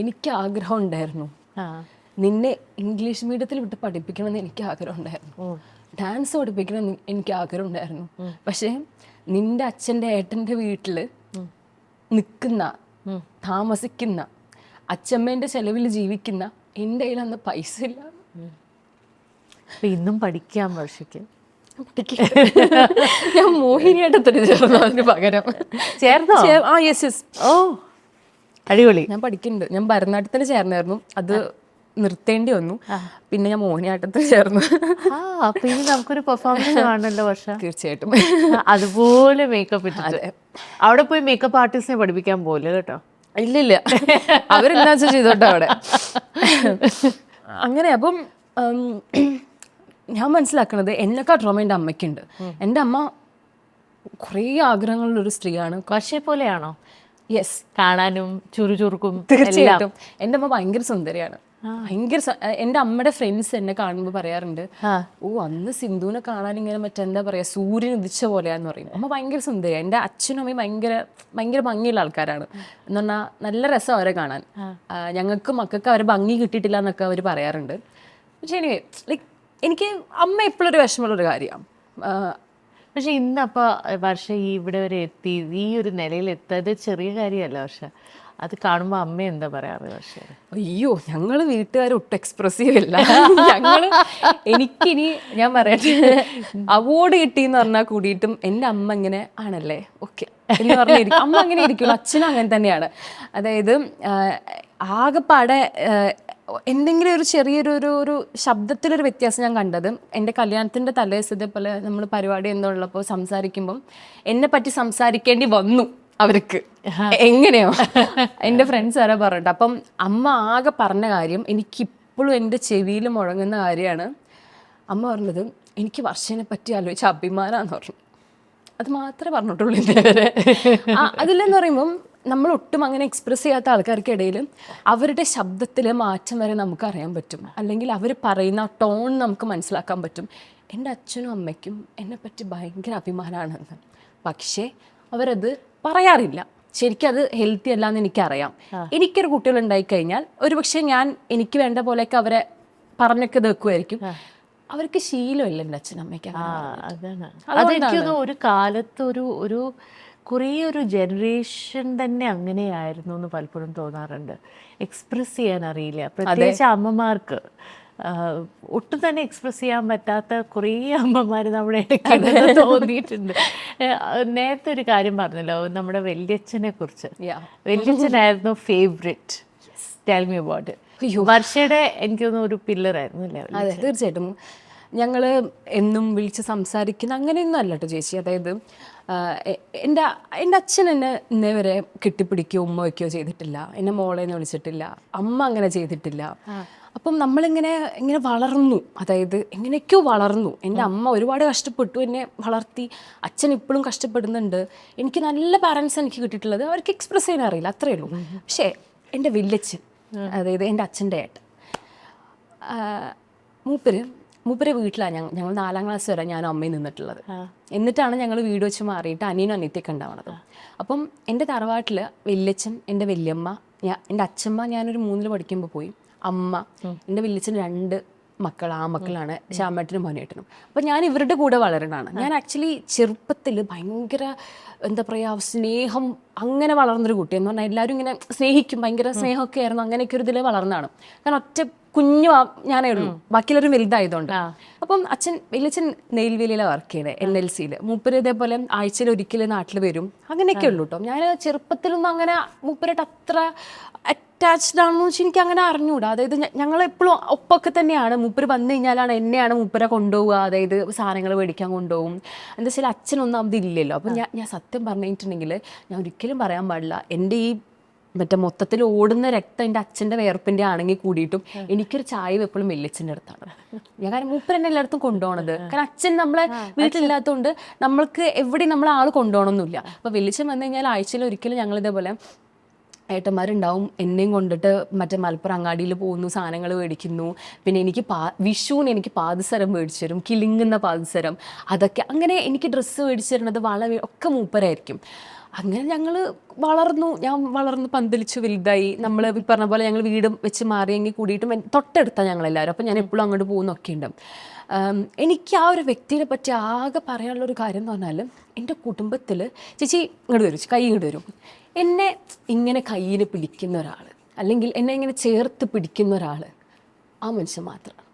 എനിക്ക് ആഗ്രഹം ഉണ്ടായിരുന്നു നിന്നെ ഇംഗ്ലീഷ് മീഡിയത്തിൽ വിട്ട് പഠിപ്പിക്കണമെന്ന് എനിക്ക് ആഗ്രഹം ഉണ്ടായിരുന്നു, ഡാൻസ് പഠിപ്പിക്കണം എനിക്ക് ആഗ്രഹം ഉണ്ടായിരുന്നു. പക്ഷേ നിൻ്റെ അച്ഛൻ്റെ ഏട്ടൻ്റെ വീട്ടിൽ നിൽക്കുന്ന, താമസിക്കുന്ന, അച്ഛമ്മേൻ്റെ ചെലവിൽ ജീവിക്കുന്ന എൻ്റെ കയ്യിൽ അന്ന് പൈസ ഇല്ല. ഇന്നും പഠിക്കാം വർഷയ്ക്ക്. ഞാൻ മോഹിനിയാട്ടത്തിന് ചേർന്നു. അതിന് പകരം ചേർന്നോ? ഓ അടിപൊളി. ഞാൻ പഠിക്കുന്നുണ്ട്. ഞാൻ ഭരതനാട്യത്തിന് ചേർന്നായിരുന്നു, അത് നിർത്തേണ്ടി വന്നു. പിന്നെ ഞാൻ മോഹിനിയാട്ടത്തിൽ ചേർന്നു. അപ്പൊ ഇനി നമുക്കൊരു പെർഫോമൻസ് കാണണല്ലോ വർഷ. തീർച്ചയായിട്ടും. അതുപോലെ മേക്കപ്പ് ഇട്ടിട്ട് അവിടെ പോയി മേക്കപ്പ് ആർട്ടിസ്റ്റിനെ പഠിപ്പിക്കാൻ പോലെ കേട്ടോ. ഇല്ലില്ല, അവരെന്താ വെച്ചാൽ ചെയ്തോട്ടെ അവിടെ. അങ്ങനെ അപ്പം ഞാൻ മനസ്സിലാക്കണത് എന്നെക്കാൾ ട്രോമ എൻ്റെ അമ്മയ്ക്കുണ്ട്. എൻ്റെ അമ്മ കുറേ ആഗ്രഹങ്ങളുള്ളൊരു സ്ത്രീയാണ്. വർഷയെ പോലെയാണോ? യെസ്, കാണാനും ചുറുചുറുക്കും തീർച്ചയായിട്ടും. എൻ്റെ അമ്മ ഭയങ്കര സുന്ദരിയാണ്. എൻ്റെ അമ്മയുടെ ഫ്രണ്ട്സ് എന്നെ കാണുമ്പോൾ പറയാറുണ്ട്, ഓ അന്ന് സിന്ധുവിനെ കാണാൻ ഇങ്ങനെ മറ്റെന്താ പറയാ സൂര്യൻ ഉദിച്ച പോലെയാന്ന് പറയും. അമ്മ ഭയങ്കര സുന്ദരിയാണ്. എൻ്റെ അച്ഛനും അമ്മയും ഭയങ്കര ഭയങ്കര ഭംഗിയുള്ള ആൾക്കാരാണ്. എന്ന് പറഞ്ഞാൽ നല്ല രസം അവരെ കാണാൻ. ഞങ്ങൾക്ക് മക്കൾക്ക് അവരെ ഭംഗി കിട്ടിയിട്ടില്ല എന്നൊക്കെ അവർ പറയാറുണ്ട്. പക്ഷേ ലൈക്ക് എനിക്ക് അമ്മ എപ്പോഴും ഒരു വിഷമമുള്ളൊരു കാര്യമാണ്. പക്ഷെ ഇന്നപ്പോൾ വർഷ ഈ ഇവിടെ വരെ എത്തി ഈ ഒരു നിലയിൽ എത്തത് ചെറിയ കാര്യമല്ല. വർഷ അത് കാണുമ്പോൾ അമ്മ എന്താ പറയാറ് വർഷ? അയ്യോ, ഞങ്ങള് വീട്ടുകാർ ഒട്ടും എക്സ്പ്രസീവ് അല്ല. എനിക്കിനി ഞാൻ പറയട്ടെ, അവാർഡ് കിട്ടിയെന്ന് പറഞ്ഞാൽ കൂടിയിട്ടും എൻ്റെ അമ്മ ഇങ്ങനെ ആണല്ലേ ഓക്കെ എന്ന് പറഞ്ഞിരിക്കും. അമ്മ അങ്ങനെ ഇരിക്കുള്ളൂ. അച്ഛനും അങ്ങനെ തന്നെയാണ്. അതായത് ആകെപ്പാടെ എന്തെങ്കിലും ഒരു ചെറിയൊരു ശബ്ദത്തിലൊരു വ്യത്യാസം ഞാൻ കണ്ടത് എൻ്റെ കല്യാണത്തിൻ്റെ തലേദിവസം ഇതേപോലെ നമ്മൾ പരിപാടി എന്നുള്ളപ്പോൾ സംസാരിക്കുമ്പം എന്നെ പറ്റി സംസാരിക്കേണ്ടി വന്നു അവർക്ക്. എങ്ങനെയോ എൻ്റെ ഫ്രണ്ട്സ് ആരാ പറഞ്ഞിട്ട്. അപ്പം അമ്മ ആകെ പറഞ്ഞ കാര്യം എനിക്കിപ്പോഴും എൻ്റെ ചെവിയിൽ മുഴങ്ങുന്ന കാര്യമാണ്. അമ്മ പറഞ്ഞത്, എനിക്ക് വർഷനെ പറ്റി ആലോചിച്ച അഭിമാനമാണെന്ന് പറഞ്ഞു. അത് മാത്രമേ പറഞ്ഞിട്ടുള്ളൂ ഇന്നേവരെ. അതിലെന്ന് പറയുമ്പം നമ്മൾ ഒട്ടും അങ്ങനെ എക്സ്പ്രസ് ചെയ്യാത്ത ആൾക്കാർക്കിടയിൽ അവരുടെ ശബ്ദത്തിലെ മാറ്റം വരെ നമുക്ക് അറിയാൻ പറ്റും. അല്ലെങ്കിൽ അവർ പറയുന്ന ടോൺ നമുക്ക് മനസ്സിലാക്കാൻ പറ്റും. എൻ്റെ അച്ഛനും അമ്മയ്ക്കും എന്നെപ്പറ്റി ഭയങ്കര അഭിമാനമാണെന്ന്. പക്ഷേ അവരത് പറയാറില്ല. ശരിക്കും അത് ഹെൽത്തി അല്ല എന്ന് എനിക്കറിയാം. എനിക്കൊരു കുട്ടികളുണ്ടായി കഴിഞ്ഞാൽ ഒരുപക്ഷെ ഞാൻ എനിക്ക് വേണ്ട പോലെയൊക്കെ അവരെ പറഞ്ഞൊക്കെ വെക്കുമായിരിക്കും. അവർക്ക് ശീലമില്ല എൻ്റെ അച്ഛനമ്മയ്ക്ക്. അതാണ് അതെനിക്ക് ഒരു കാലത്ത് ഒരു കുറേ ഒരു ജനറേഷൻ തന്നെ അങ്ങനെയായിരുന്നു എന്ന് പലപ്പോഴും തോന്നാറുണ്ട്. എക്സ്പ്രസ് ചെയ്യാൻ അറിയില്ല, പ്രത്യേകിച്ച് അമ്മമാർക്ക്. ഒട്ടും തന്നെ എക്സ്പ്രസ് ചെയ്യാൻ പറ്റാത്ത കുറേ അമ്മമാർ നമ്മുടെ ഇടയ്ക്ക് തോന്നിയിട്ടുണ്ട്. നേരത്തെ ഒരു കാര്യം പറഞ്ഞല്ലോ നമ്മുടെ വല്യച്ഛനെ കുറിച്ച്. വല്യച്ഛനായിരുന്നു favourite. Tell me about it. വർഷയുടെ എനിക്ക് തോന്നുന്നു ഒരു പില്ലറായിരുന്നു അല്ലേ? അതെ, തീർച്ചയായിട്ടും. ഞങ്ങൾ എന്നും വിളിച്ച് സംസാരിക്കുന്ന അങ്ങനെയൊന്നും അല്ല കേട്ടോ ചേച്ചി. അതായത് എൻ്റെ അച്ഛൻ എന്നെ ഇന്നേ വരെ കെട്ടിപ്പിടിക്കുകയോ ഉമ്മ വയ്ക്കുകയോ ചെയ്തിട്ടില്ല. എന്നെ മോളേന്ന് വിളിച്ചിട്ടില്ല. അമ്മ അങ്ങനെ ചെയ്തിട്ടില്ല. അപ്പം ഇങ്ങനെ വളർന്നു. അതായത് എങ്ങനെയൊക്കെയോ വളർന്നു. എൻ്റെ അമ്മ ഒരുപാട് കഷ്ടപ്പെട്ടു എന്നെ വളർത്തി. അച്ഛൻ ഇപ്പോഴും കഷ്ടപ്പെടുന്നുണ്ട്. എനിക്ക് നല്ല പാരൻസ് എനിക്ക് കിട്ടിയിട്ടുള്ളത്. അവർക്ക് എക്സ്പ്രസ് ചെയ്യാൻ അറിയില്ല, അത്രയേ ഉള്ളൂ. പക്ഷേ എൻ്റെ വല്യച്ഛൻ, അതായത് എൻ്റെ അച്ഛൻ്റെ ഏട്ടൻ, മൂപ്പര് വീട്ടിലാണ്. ഞങ്ങൾ 4ാം ക്ലാസ് വരെ ഞാനും അമ്മയും നിന്നിട്ടുള്ളത്. എന്നിട്ടാണ് ഞങ്ങൾ വീട് വെച്ച് മാറിയിട്ട് അനിയനും അനിയത്തിയൊക്കെ ഉണ്ടാവണത്. അപ്പം എൻ്റെ തറവാട്ടിൽ വല്യച്ഛൻ, എൻ്റെ വല്യമ്മ, എൻ്റെ അച്ഛമ്മ ഞാനൊരു 3ൽ പഠിക്കുമ്പോൾ പോയി. അമ്മ, എൻ്റെ വല്യച്ഛൻ 2 മക്കൾ, ആ മക്കളാണ് ശ്യാമേട്ടനും മോനേട്ടനും. അപ്പം ഞാൻ ഇവരുടെ കൂടെ വളരണതാണ്. ഞാൻ ആക്ച്വലി ചെറുപ്പത്തിൽ ഭയങ്കര എന്താ പറയുക സ്നേഹം അങ്ങനെ വളർന്നൊരു കുട്ടി. എന്ന് പറഞ്ഞാൽ എല്ലാവരും ഇങ്ങനെ സ്നേഹിക്കും, ഭയങ്കര സ്നേഹമൊക്കെ ആയിരുന്നു. അങ്ങനെയൊക്കെ ഒരു ഇതിൽ വളർന്നതാണ്. കാരണം ഒറ്റ കുഞ്ഞു ഞാനേ ഉള്ളൂ, ബാക്കിയുള്ളവരും വലുതായതുകൊണ്ട്. അപ്പം വല്യച്ഛൻ നെയിൽവേലിയിലാണ് വർക്ക് ചെയ്യണേ, NLCയിൽ. മൂപ്പര് ഇതേപോലെ ആഴ്ചയിൽ ഒരിക്കൽ നാട്ടിൽ വരും. അങ്ങനെയൊക്കെ ഉള്ളൂ കേട്ടോ. ഞാൻ ചെറുപ്പത്തിലൊന്നും അങ്ങനെ മൂപ്പരായിട്ട് അത്ര അറ്റാച്ച്ഡ് ആണെന്ന് വെച്ചാൽ എനിക്ക് അങ്ങനെ അറിഞ്ഞൂടാ. അതായത് ഞങ്ങളെപ്പോഴും ഒപ്പൊക്കെ തന്നെയാണ്. മൂപ്പര് വന്നു കഴിഞ്ഞാലാണ് എന്നെയാണ് മൂപ്പരെ കൊണ്ടുപോവുക. അതായത് സാധനങ്ങൾ മേടിക്കാൻ കൊണ്ടുപോകും. എന്താ വെച്ചാൽ അച്ഛനൊന്നും അതില്ലല്ലോ. അപ്പം ഞാൻ സത്യം പറഞ്ഞിട്ടുണ്ടെങ്കിൽ ഞാൻ ഒരിക്കലും പറയാൻ പാടില്ല, എൻ്റെ ഈ മൊത്തത്തിൽ ഓടുന്ന രക്തം എൻ്റെ അച്ഛൻ്റെ വേർപ്പിൻ്റെ ആണെങ്കിൽ കൂടിയിട്ടും എനിക്കൊരു ചായ എപ്പോഴും വല്യച്ഛൻ്റെ അടുത്താണ്. ഞാൻ കാരണം മൂപ്പർ എന്നെ എല്ലായിടത്തും കൊണ്ടുപോകണത്. കാരണം അച്ഛൻ നമ്മളെ വീട്ടിലില്ലാത്തതുകൊണ്ട് നമ്മൾക്ക് എവിടെയും നമ്മളെ ആൾ കൊണ്ടുപോകണമെന്നില്ല. അപ്പോൾ വല്യച്ഛൻ വന്നു കഴിഞ്ഞാൽ ആഴ്ചയിൽ ഒരിക്കലും ഞങ്ങൾ ഇതേപോലെ ഏട്ടന്മാരുണ്ടാവും, എന്നെയും കൊണ്ടിട്ട് മലപ്പുറം അങ്ങാടിയിൽ പോകുന്നു, സാധനങ്ങൾ മേടിക്കുന്നു. പിന്നെ എനിക്ക് വിഷുവിന് എനിക്ക് പാദസരം മേടിച്ചു തരും, കിളിങ്ങുന്ന പാദസരം. അതൊക്കെ അങ്ങനെ എനിക്ക് ഡ്രസ്സ് മേടിച്ചു തരുന്നത് ഒക്കെ മൂപ്പരായിരിക്കും. അങ്ങനെ ഞങ്ങൾ ഞാൻ വളർന്നു പന്തലിച്ചു വലുതായി. നമ്മൾ ഈ പറഞ്ഞ പോലെ ഞങ്ങൾ വീട് വെച്ച് മാറിയെങ്കിൽ കൂടിയിട്ടും തൊട്ടടുത്താണ് ഞങ്ങളെല്ലാവരും. അപ്പം ഞാൻ എപ്പോഴും അങ്ങോട്ട് പോകുന്നൊക്കെ ഉണ്ട്. എനിക്ക് ആ ഒരു വ്യക്തിയെ പറ്റി ആകെ പറയാനുള്ളൊരു കാര്യം എന്ന് പറഞ്ഞാൽ, എൻ്റെ കുടുംബത്തിൽ ചേച്ചി ഇങ്ങോട്ട് വരും, കൈ ഇങ്ങോട്ട് വരും, എന്നെ ഇങ്ങനെ കയ്യിൽ പിടിക്കുന്ന ഒരാൾ, അല്ലെങ്കിൽ എന്നെ ഇങ്ങനെ ചേർത്ത് പിടിക്കുന്ന ഒരാൾ, ആ മനുഷ്യൻ മാത്രമാണ്.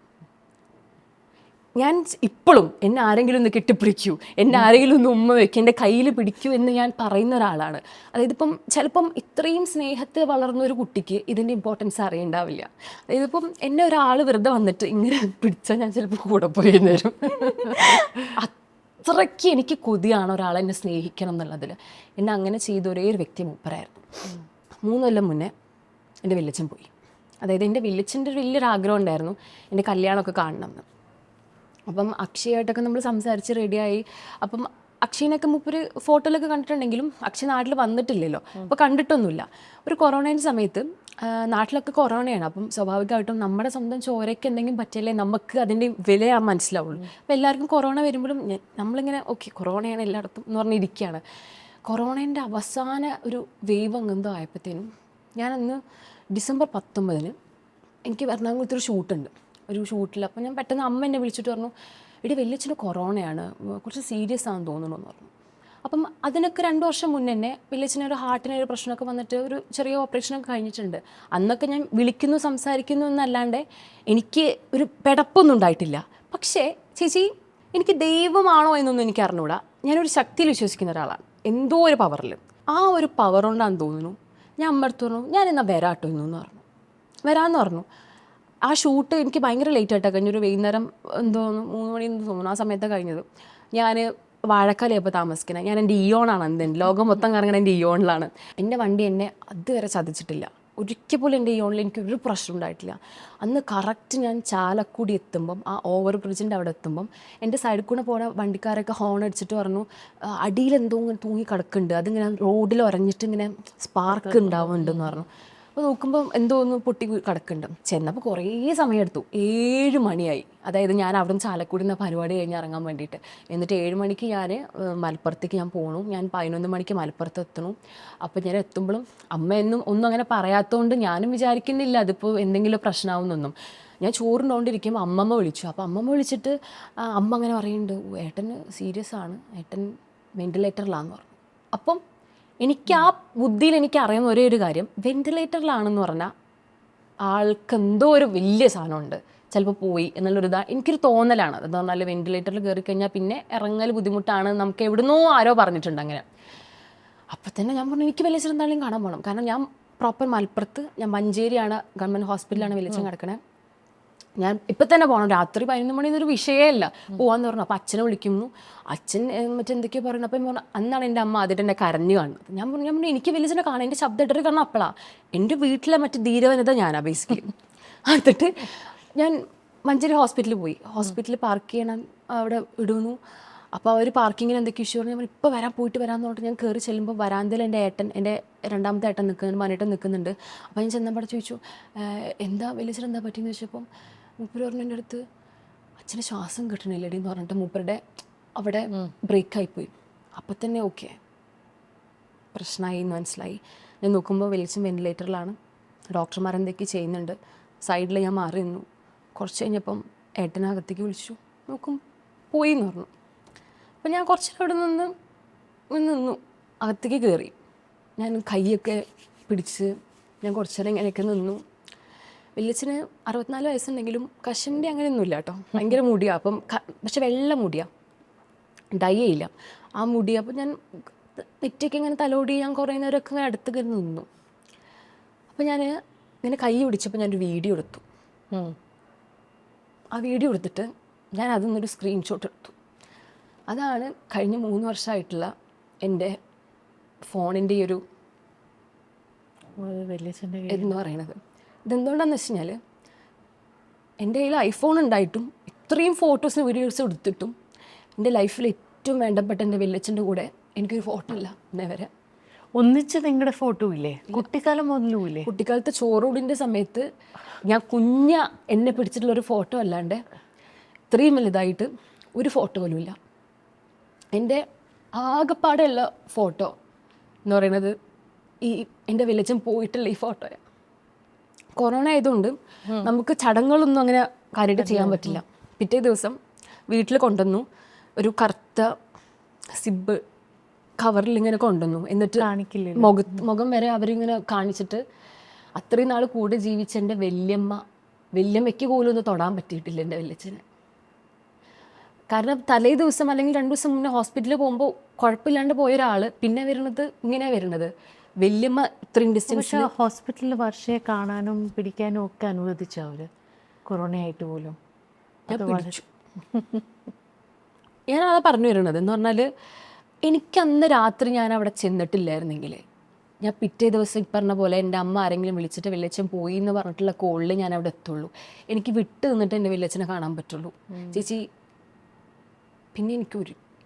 ഞാൻ ഇപ്പോഴും എന്നെ ആരെങ്കിലും ഒന്ന് കെട്ടിപ്പിടിക്കൂ, എന്നെ ആരെങ്കിലും ഒന്ന് ഉമ്മ വയ്ക്കും, എൻ്റെ കയ്യിൽ പിടിക്കൂ എന്ന് ഞാൻ പറയുന്ന ഒരാളാണ്. അതായത് ചിലപ്പം ഇത്രയും സ്നേഹത്തിൽ വളർന്ന ഒരു കുട്ടിക്ക് ഇതിൻ്റെ ഇമ്പോർട്ടൻസ് അറിയണ്ടാവില്ല. അതായത് എന്നെ ഒരാൾ വെറുതെ വന്നിട്ട് ഇങ്ങനെ പിടിച്ചാൽ ഞാൻ ചിലപ്പോൾ കൂടെ പോയി തരും. അത്രയ്ക്ക് എനിക്ക് കൊതിയാണ് ഒരാളെ എന്നെ സ്നേഹിക്കണം എന്നുള്ളതിൽ. എന്നെ അങ്ങനെ ചെയ്ത ഒരേ ഒരു വ്യക്തി മൂപ്പരായിരുന്നു. 3 കൊല്ലം മുന്നേ എൻ്റെ വല്യച്ഛൻ പോയി. അതായത് എൻ്റെ വല്യച്ഛൻ്റെ ഒരു വലിയൊരു ആഗ്രഹം ഉണ്ടായിരുന്നു എൻ്റെ കല്യാണമൊക്കെ കാണണം എന്ന്. അപ്പം അക്ഷയായിട്ടൊക്കെ നമ്മൾ സംസാരിച്ച് റെഡിയായി. അപ്പം അക്ഷയനൊക്കെ മുപ്പൊരു ഫോട്ടോയിലൊക്കെ കണ്ടിട്ടുണ്ടെങ്കിലും അക്ഷയ് നാട്ടിൽ വന്നിട്ടില്ലല്ലോ, അപ്പോൾ കണ്ടിട്ടൊന്നുമില്ല. ഒരു കൊറോണയുടെ സമയത്ത് നാട്ടിലൊക്കെ കൊറോണയാണ്, അപ്പം സ്വാഭാവികമായിട്ടും നമ്മുടെ സ്വന്തം ചോരയ്ക്ക് എന്തെങ്കിലും പറ്റിയാലേ നമുക്ക് അതിൻ്റെ വില മനസ്സിലാവുള്ളൂ. അപ്പോൾ എല്ലാവർക്കും കൊറോണ വരുമ്പോഴും നമ്മളിങ്ങനെ ഓക്കെ കൊറോണയാണ് എല്ലായിടത്തും എന്ന് പറഞ്ഞിരിക്കുകയാണ്. കൊറോണേൻ്റെ അവസാന ഒരു വേവ് എന്തോ ആയപ്പോഴത്തേനും ഞാനന്ന് ഡിസംബർ 19 എനിക്ക് എറണാകുളത്തൊരു ഷൂട്ടുണ്ട്, ഒരു ഷൂട്ടിൽ. അപ്പോൾ ഞാൻ പെട്ടെന്ന് അമ്മ എന്നെ വിളിച്ചിട്ട് പറഞ്ഞു, ഇവിടെ വലിയച്ഛന് കൊറോണയാണ്, കുറച്ച് സീരിയസ് ആണെന്ന് തോന്നുന്നു എന്ന് പറഞ്ഞു. അപ്പം അതിനൊക്കെ 2 വർഷം മുന്നേ തന്നെ വലിയച്ഛനൊരു ഹാർട്ടിനൊരു പ്രശ്നമൊക്കെ വന്നിട്ട് ഒരു ചെറിയ ഓപ്പറേഷനൊക്കെ കഴിഞ്ഞിട്ടുണ്ട്. അന്നൊക്കെ ഞാൻ വിളിക്കുന്നു സംസാരിക്കുന്നു എന്നല്ലാണ്ട് എനിക്ക് ഒരു പെടപ്പൊന്നും ഉണ്ടായിട്ടില്ല. പക്ഷേ ചേച്ചി എനിക്ക് ദൈവമാണോ എന്നൊന്നും എനിക്ക് അറിഞ്ഞൂടാ. ഞാനൊരു ശക്തിയിൽ വിശ്വസിക്കുന്ന ഒരാളാണ്, എന്തോ ഒരു പവറിൽ. ആ ഒരു പവർ കൊണ്ടാണെന്ന് തോന്നുന്നു ഞാൻ അമ്മ അടുത്ത് പറഞ്ഞു ഞാൻ എന്നാൽ വരാട്ടോ എന്ന് പറഞ്ഞു. വരാമെന്ന് പറഞ്ഞു. ആ ഷൂട്ട് എനിക്ക് ഭയങ്കര ലേറ്റായിട്ടാണ് കഴിഞ്ഞൊരു വൈകുന്നേരം എന്തോ 3 മണി എന്ന് തോന്നുന്നു, ആ സമയത്താണ് കഴിഞ്ഞത്. ഞാൻ വാഴക്കാലയപ്പോൾ താമസിക്കുന്നത്. ഞാൻ എൻ്റെ ഇയോണാണ്, എന്തെങ്കിലും ലോകം മൊത്തം കറങ്ങണ എൻ്റെ ഇയോണിലാണ്. എൻ്റെ വണ്ടി എന്നെ അതുവരെ ചതിച്ചിട്ടില്ല, ഒരിക്കൽ പോലും എൻ്റെ ഇയോണിൽ എനിക്കൊരു പ്രശ്നം ഉണ്ടായിട്ടില്ല. അന്ന് കറക്റ്റ് ഞാൻ ചാലക്കുടി എത്തുമ്പം, ആ ഓവർ ബ്രിഡ്ജിൻ്റെ അവിടെ എത്തുമ്പം എൻ്റെ സൈഡിൽ കൂടെ പോണ വണ്ടിക്കാരൊക്കെ ഹോൺ അടിച്ചിട്ട് പറഞ്ഞു അടിയിലെന്തോ ഇങ്ങനെ തൂങ്ങി കിടക്കുന്നുണ്ട്, അതിങ്ങനെ റോഡിൽ ഉരഞ്ഞിട്ട് ഇങ്ങനെ സ്പാർക്ക് ഉണ്ടാവുന്നുണ്ടെന്ന് പറഞ്ഞു. അപ്പോൾ നോക്കുമ്പോൾ എന്തോ ഒന്ന് പൊട്ടി കിടക്കുന്നുണ്ട്. ചെന്നപ്പോൾ കുറേ സമയമെടുത്തു, 7 മണിയായി. അതായത് ഞാൻ അവിടെ നിന്ന് ചാലക്കുടി നിന്ന് പരിപാടി കഴിഞ്ഞ് ഇറങ്ങാൻ വേണ്ടിയിട്ട്. എന്നിട്ട് 7 മണിക്ക് ഞാൻ മലപ്പുറത്തേക്ക് ഞാൻ പോകണം. ഞാൻ 11 മണിക്ക് മലപ്പുറത്ത് എത്തണം. അപ്പോൾ ഞാൻ എത്തുമ്പോഴും അമ്മ ഒന്നും അങ്ങനെ പറയാത്തതുകൊണ്ട് ഞാനും വിചാരിക്കുന്നില്ല അതിപ്പോൾ എന്തെങ്കിലും പ്രശ്നമാവുന്നൊന്നും. ഞാൻ ചോറുണ്ടോണ്ടിരിക്കുമ്പോൾ അമ്മമ്മ വിളിച്ചു. അപ്പോൾ അമ്മമ്മ വിളിച്ചിട്ട് അമ്മ അങ്ങനെ പറയുന്നുണ്ട്, ഏട്ടന് സീരിയസ് ആണ്, ഏട്ടൻ വെന്റിലേറ്ററിലാണെന്ന് പറഞ്ഞു. അപ്പം എനിക്ക് ആ ബുദ്ധിയിൽ എനിക്ക് അറിയുന്ന ഒരേ ഒരു കാര്യം, വെന്റിലേറ്ററിലാണെന്ന് പറഞ്ഞാൽ ആൾക്ക് എന്തോ ഒരു വലിയ സാധനമുണ്ട്, ചിലപ്പോൾ പോയി എന്നുള്ളൊരു എനിക്കൊരു തോന്നലാണ്. അതെന്ന് പറഞ്ഞാൽ വെന്റിലേറ്ററിൽ കയറി കഴിഞ്ഞാൽ പിന്നെ ഇറങ്ങൽ ബുദ്ധിമുട്ടാണ്, നമുക്ക് എവിടുന്നോ ആരോ പറഞ്ഞിട്ടുണ്ട് അങ്ങനെ. അപ്പം തന്നെ ഞാൻ പറഞ്ഞു എനിക്ക് വലിയ എന്തായാലും കാണാൻ പോകണം. കാരണം ഞാൻ പ്രോപ്പർ മലപ്പുറത്ത്, ഞാൻ മഞ്ചേരിയാണ് ഗവൺമെൻറ് ഹോസ്പിറ്റലാണ് വലിയ കിടക്കണേ. ഞാൻ ഇപ്പം തന്നെ പോകണം, രാത്രി 11 മണി എന്നൊരു വിഷയമല്ല, പോകാമെന്ന് പറഞ്ഞു. അപ്പോൾ അച്ഛനെ വിളിക്കുന്നു, അച്ഛൻ മറ്റെന്തൊക്കെയോ പറയുന്നു. അപ്പം പറഞ്ഞു അന്നാണ് എൻ്റെ അമ്മ ആദ്യമായിട്ട് എന്നെ കരഞ്ഞു കാണുന്നത്. ഞാൻ പറഞ്ഞു എനിക്ക് വലിയ കാണാൻ എൻ്റെ ശബ്ദം ഇട്ടിട്ട് കാരണം അപ്പോഴാണ് എൻ്റെ വീട്ടിലെ മറ്റു ധീരവനിത ഞാനാണ് ബേസിക്കലി. എന്നിട്ട് ഞാൻ മഞ്ചേരി ഹോസ്പിറ്റലിൽ പോയി, ഹോസ്പിറ്റലിൽ പാർക്ക് ചെയ്യണം അവിടെ ഇടുന്നു. അപ്പോൾ അവർ പാർക്കിങ്ങിന് എന്തൊക്കെ ഇഷ്യൂ പറഞ്ഞു. ഞാൻ ഇപ്പോൾ പോയിട്ട് വരാമെന്ന് പറഞ്ഞിട്ട് ഞാൻ കയറി ചെല്ലുമ്പോൾ വരാന്തയിൽ എൻ്റെ ഏട്ടൻ, എൻ്റെ 2ാമത്തെ ഏട്ടൻ നിൽക്കുന്നുണ്ട്, മണിയേട്ടൻ നിൽക്കുന്നുണ്ട്. അപ്പോൾ ഞാൻ ചെന്നപ്പോൾ ചോദിച്ചു എന്താ വലിയ എന്താ പറ്റിയെന്ന് ചോദിച്ചപ്പം മൂപ്പര് പറഞ്ഞു എൻ്റെ അടുത്ത് അച്ഛന് ശ്വാസം കിട്ടണില്ലടി എന്ന് പറഞ്ഞിട്ട് മൂപ്പരുടെ അവിടെ ബ്രേക്കായിപ്പോയി. അപ്പം തന്നെ ഓക്കെ പ്രശ്നമായി എന്ന് മനസ്സിലായി. ഞാൻ നോക്കുമ്പോൾ വലിയ വെന്റിലേറ്ററിലാണ്, ഡോക്ടർമാർ എന്തൊക്കെ ചെയ്യുന്നുണ്ട്. സൈഡിൽ ഞാൻ മാറി നിന്നു. കുറച്ച് കഴിഞ്ഞപ്പം ഏട്ടനകത്തേക്ക് വിളിച്ചു, നോക്കും പോയി എന്ന് പറഞ്ഞു. അപ്പം ഞാൻ കുറച്ചവിടെ നിന്നു അകത്തേക്ക് കയറി. ഞാൻ കൈയൊക്കെ പിടിച്ച് ഞാൻ കുറച്ച് നേരം ഇങ്ങനെയൊക്കെ നിന്നു. വലിയച്ഛന് 64 വയസ്സുണ്ടെങ്കിലും കഷൻ്റെ അങ്ങനെയൊന്നുമില്ല കേട്ടോ, ഭയങ്കര മുടിയാണ്. അപ്പം പക്ഷെ വെള്ള മുടിയാണ്, ഡൈ ചെയ്യില്ല ആ മുടി. അപ്പം ഞാൻ നെറ്റൊക്കെ ഇങ്ങനെ തലോടി ഞാൻ കുറേ നേരമൊക്കെ ഇങ്ങനെ അടുത്ത് നിന്നു. അപ്പം ഞാൻ ഇങ്ങനെ കൈ പിടിച്ചപ്പോൾ ഞാനൊരു വീഡിയോ എടുത്തു. ആ വീഡിയോ എടുത്തിട്ട് ഞാൻ അതിൽ നിന്നൊരു സ്ക്രീൻഷോട്ട് എടുത്തു. അതാണ് കഴിഞ്ഞ 3 വർഷമായിട്ടുള്ള എൻ്റെ ഫോണിൻ്റെ ഈ ഒരു എന്ന് പറയണത്. ഇതെന്തുകൊണ്ടാണെന്ന് വെച്ച് കഴിഞ്ഞാൽ എൻ്റെ കയ്യിൽ ഐഫോൺ ഉണ്ടായിട്ടും ഇത്രയും ഫോട്ടോസും വീഡിയോസും എടുത്തിട്ടും എൻ്റെ ലൈഫിൽ ഏറ്റവും വേണ്ടപ്പെട്ട എൻ്റെ വലിയച്ഛൻ്റെ കൂടെ എനിക്കൊരു ഫോട്ടോ ഇല്ല ഇന്നേ വരെ. ഒന്നിച്ച് നിങ്ങളുടെ ഫോട്ടോ ഇല്ലേ? കുട്ടിക്കാലം മുതലും ഇല്ലേ? കുട്ടിക്കാലത്തെ ചോറൂടിൻ്റെ സമയത്ത് ഞാൻ എന്നെ പിടിച്ചിട്ടുള്ളൊരു ഫോട്ടോ അല്ലാണ്ട് ഇത്രയും വലുതായിട്ട് ഒരു ഫോട്ടോ പോലും ഇല്ല. എൻ്റെ ആകെപ്പാടെയുള്ള ഫോട്ടോ എന്ന് പറയുന്നത് ഈ എൻ്റെ വലിയച്ഛൻ പോയിട്ടുള്ള ഈ ഫോട്ടോയാണ്. കൊറോണ ആയതുകൊണ്ട് നമുക്ക് ചടങ്ങുകളൊന്നും അങ്ങനെ കാര്യമായിട്ട് ചെയ്യാൻ പറ്റില്ല. പിറ്റേ ദിവസം വീട്ടിൽ കൊണ്ടുവന്നു, ഒരു കറുത്ത സിബ് കവറിൽ ഇങ്ങനെ കൊണ്ടുവന്നു. എന്നിട്ട് മുഖം വരെ അവരിങ്ങനെ കാണിച്ചിട്ട് അത്രയും നാൾ കൂടെ ജീവിച്ച എൻ്റെ വല്യമ്മയ്ക്ക് പോലും ഒന്ന് തൊടാൻ പറ്റിയിട്ടില്ല എൻ്റെ വലിയച്ഛനെ. കാരണം തലേ ദിവസം അല്ലെങ്കിൽ 2 ദിവസം മുന്നേ ഹോസ്പിറ്റലിൽ പോകുമ്പോൾ കുഴപ്പമില്ലാണ്ട് പോയ ഒരാൾ പിന്നെ വരുന്നത് ഇങ്ങനെയാണ് വരുന്നത്. വല്യമ്മ ഇത്രയും ഡിസ്റ്റൻസ് ഹോസ്പിറ്റലിൽ വർഷയെ കാണാനും പിടിക്കാനും ഒക്കെ അനുവദിച്ചു അവർ, കൊറോണയായിട്ട് പോലും. ഞാനതാ പറഞ്ഞു വരുന്നത് എന്ന് പറഞ്ഞാൽ എനിക്കന്ന് രാത്രി ഞാൻ അവിടെ ചെന്നിട്ടില്ലായിരുന്നെങ്കിൽ ഞാൻ പിറ്റേ ദിവസം ഈ പറഞ്ഞ പോലെ എൻ്റെ അമ്മ ആരെങ്കിലും വിളിച്ചിട്ട് വലിയച്ഛൻ പോയി എന്ന് പറഞ്ഞിട്ടുള്ള കോളിൽ ഞാൻ അവിടെ എത്തുള്ളൂ. എനിക്ക് വിട്ട് നിന്നിട്ട് എൻ്റെ വലിയച്ഛനെ കാണാൻ പറ്റുള്ളൂ. ചേച്ചി പിന്നെ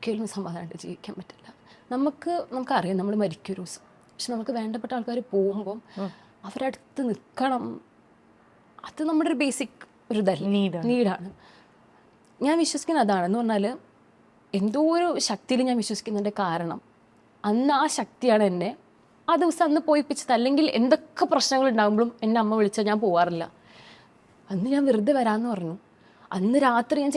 ഒരിക്കലും സമാധാനമായിട്ട് ജീവിക്കാൻ പറ്റില്ല. നമുക്കറിയാം നമ്മൾ മരിക്കും ഒരു ദിവസം. പക്ഷെ നമുക്ക് വേണ്ടപ്പെട്ട ആൾക്കാർ പോകുമ്പം അവരടുത്ത് നിൽക്കണം. അത് നമ്മുടെ ഒരു ബേസിക് ഒരു നീഡാണ്. ഞാൻ വിശ്വസിക്കുന്നത് അതാണെന്ന് പറഞ്ഞാൽ എന്തോ ഒരു ശക്തിയിൽ ഞാൻ വിശ്വസിക്കുന്നതിൻ്റെ കാരണം അന്ന് ആ ശക്തിയാണ് എന്നെ ആ ദിവസം അന്ന് പോയിപ്പിച്ചത്. അല്ലെങ്കിൽ എന്തൊക്കെ പ്രശ്നങ്ങൾ ഉണ്ടാകുമ്പോഴും എൻ്റെ അമ്മ വിളിച്ചാൽ ഞാൻ പോകാറില്ല. അന്ന് ഞാൻ വെറുതെ വരാമെന്ന് പറഞ്ഞു. അന്ന് രാത്രി ഞാൻ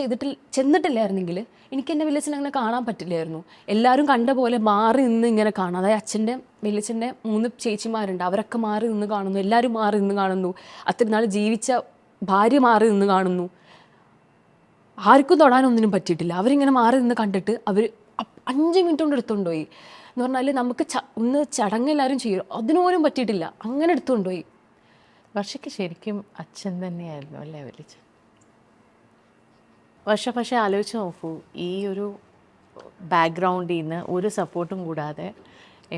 ചെന്നിട്ടില്ലായിരുന്നെങ്കിൽ എനിക്ക് എൻ്റെ വില്ലേജിനെ അങ്ങനെ കാണാൻ പറ്റില്ലായിരുന്നു. എല്ലാവരും കണ്ട പോലെ മാറി നിന്ന് ഇങ്ങനെ കാണും. അതായത് അച്ഛൻ്റെ വില്ലേജിൻ്റെ 3 ചേച്ചിമാരുണ്ട്, അവരൊക്കെ മാറി നിന്ന് കാണുന്നു, എല്ലാവരും മാറി നിന്ന് കാണുന്നു, അത്ര നാൾ ജീവിച്ച ഭാര്യ മാറി നിന്ന് കാണുന്നു. ആർക്കും തൊടാനൊന്നിനും പറ്റിയിട്ടില്ല. അവരിങ്ങനെ മാറി നിന്ന് കണ്ടിട്ട് അവർ 5 മിനിറ്റ് കൊണ്ട് എടുത്തുകൊണ്ടുപോയി. എന്ന് പറഞ്ഞാൽ നമുക്ക് ഒന്ന് ചടങ്ങ് എല്ലാവരും ചെയ്യും, അതിനോരും പറ്റിയിട്ടില്ല, അങ്ങനെ എടുത്തുകൊണ്ടുപോയി. വർഷയ്ക്ക് ശരിക്കും അച്ഛൻ തന്നെയായിരുന്നു അല്ലേ വിളിച്ചത്? പക്ഷേ ആലോചിച്ച് നോക്കൂ, ഈ ഒരു ബാക്ക്ഗ്രൗണ്ടിൽ നിന്ന് ഒരു സപ്പോർട്ടും കൂടാതെ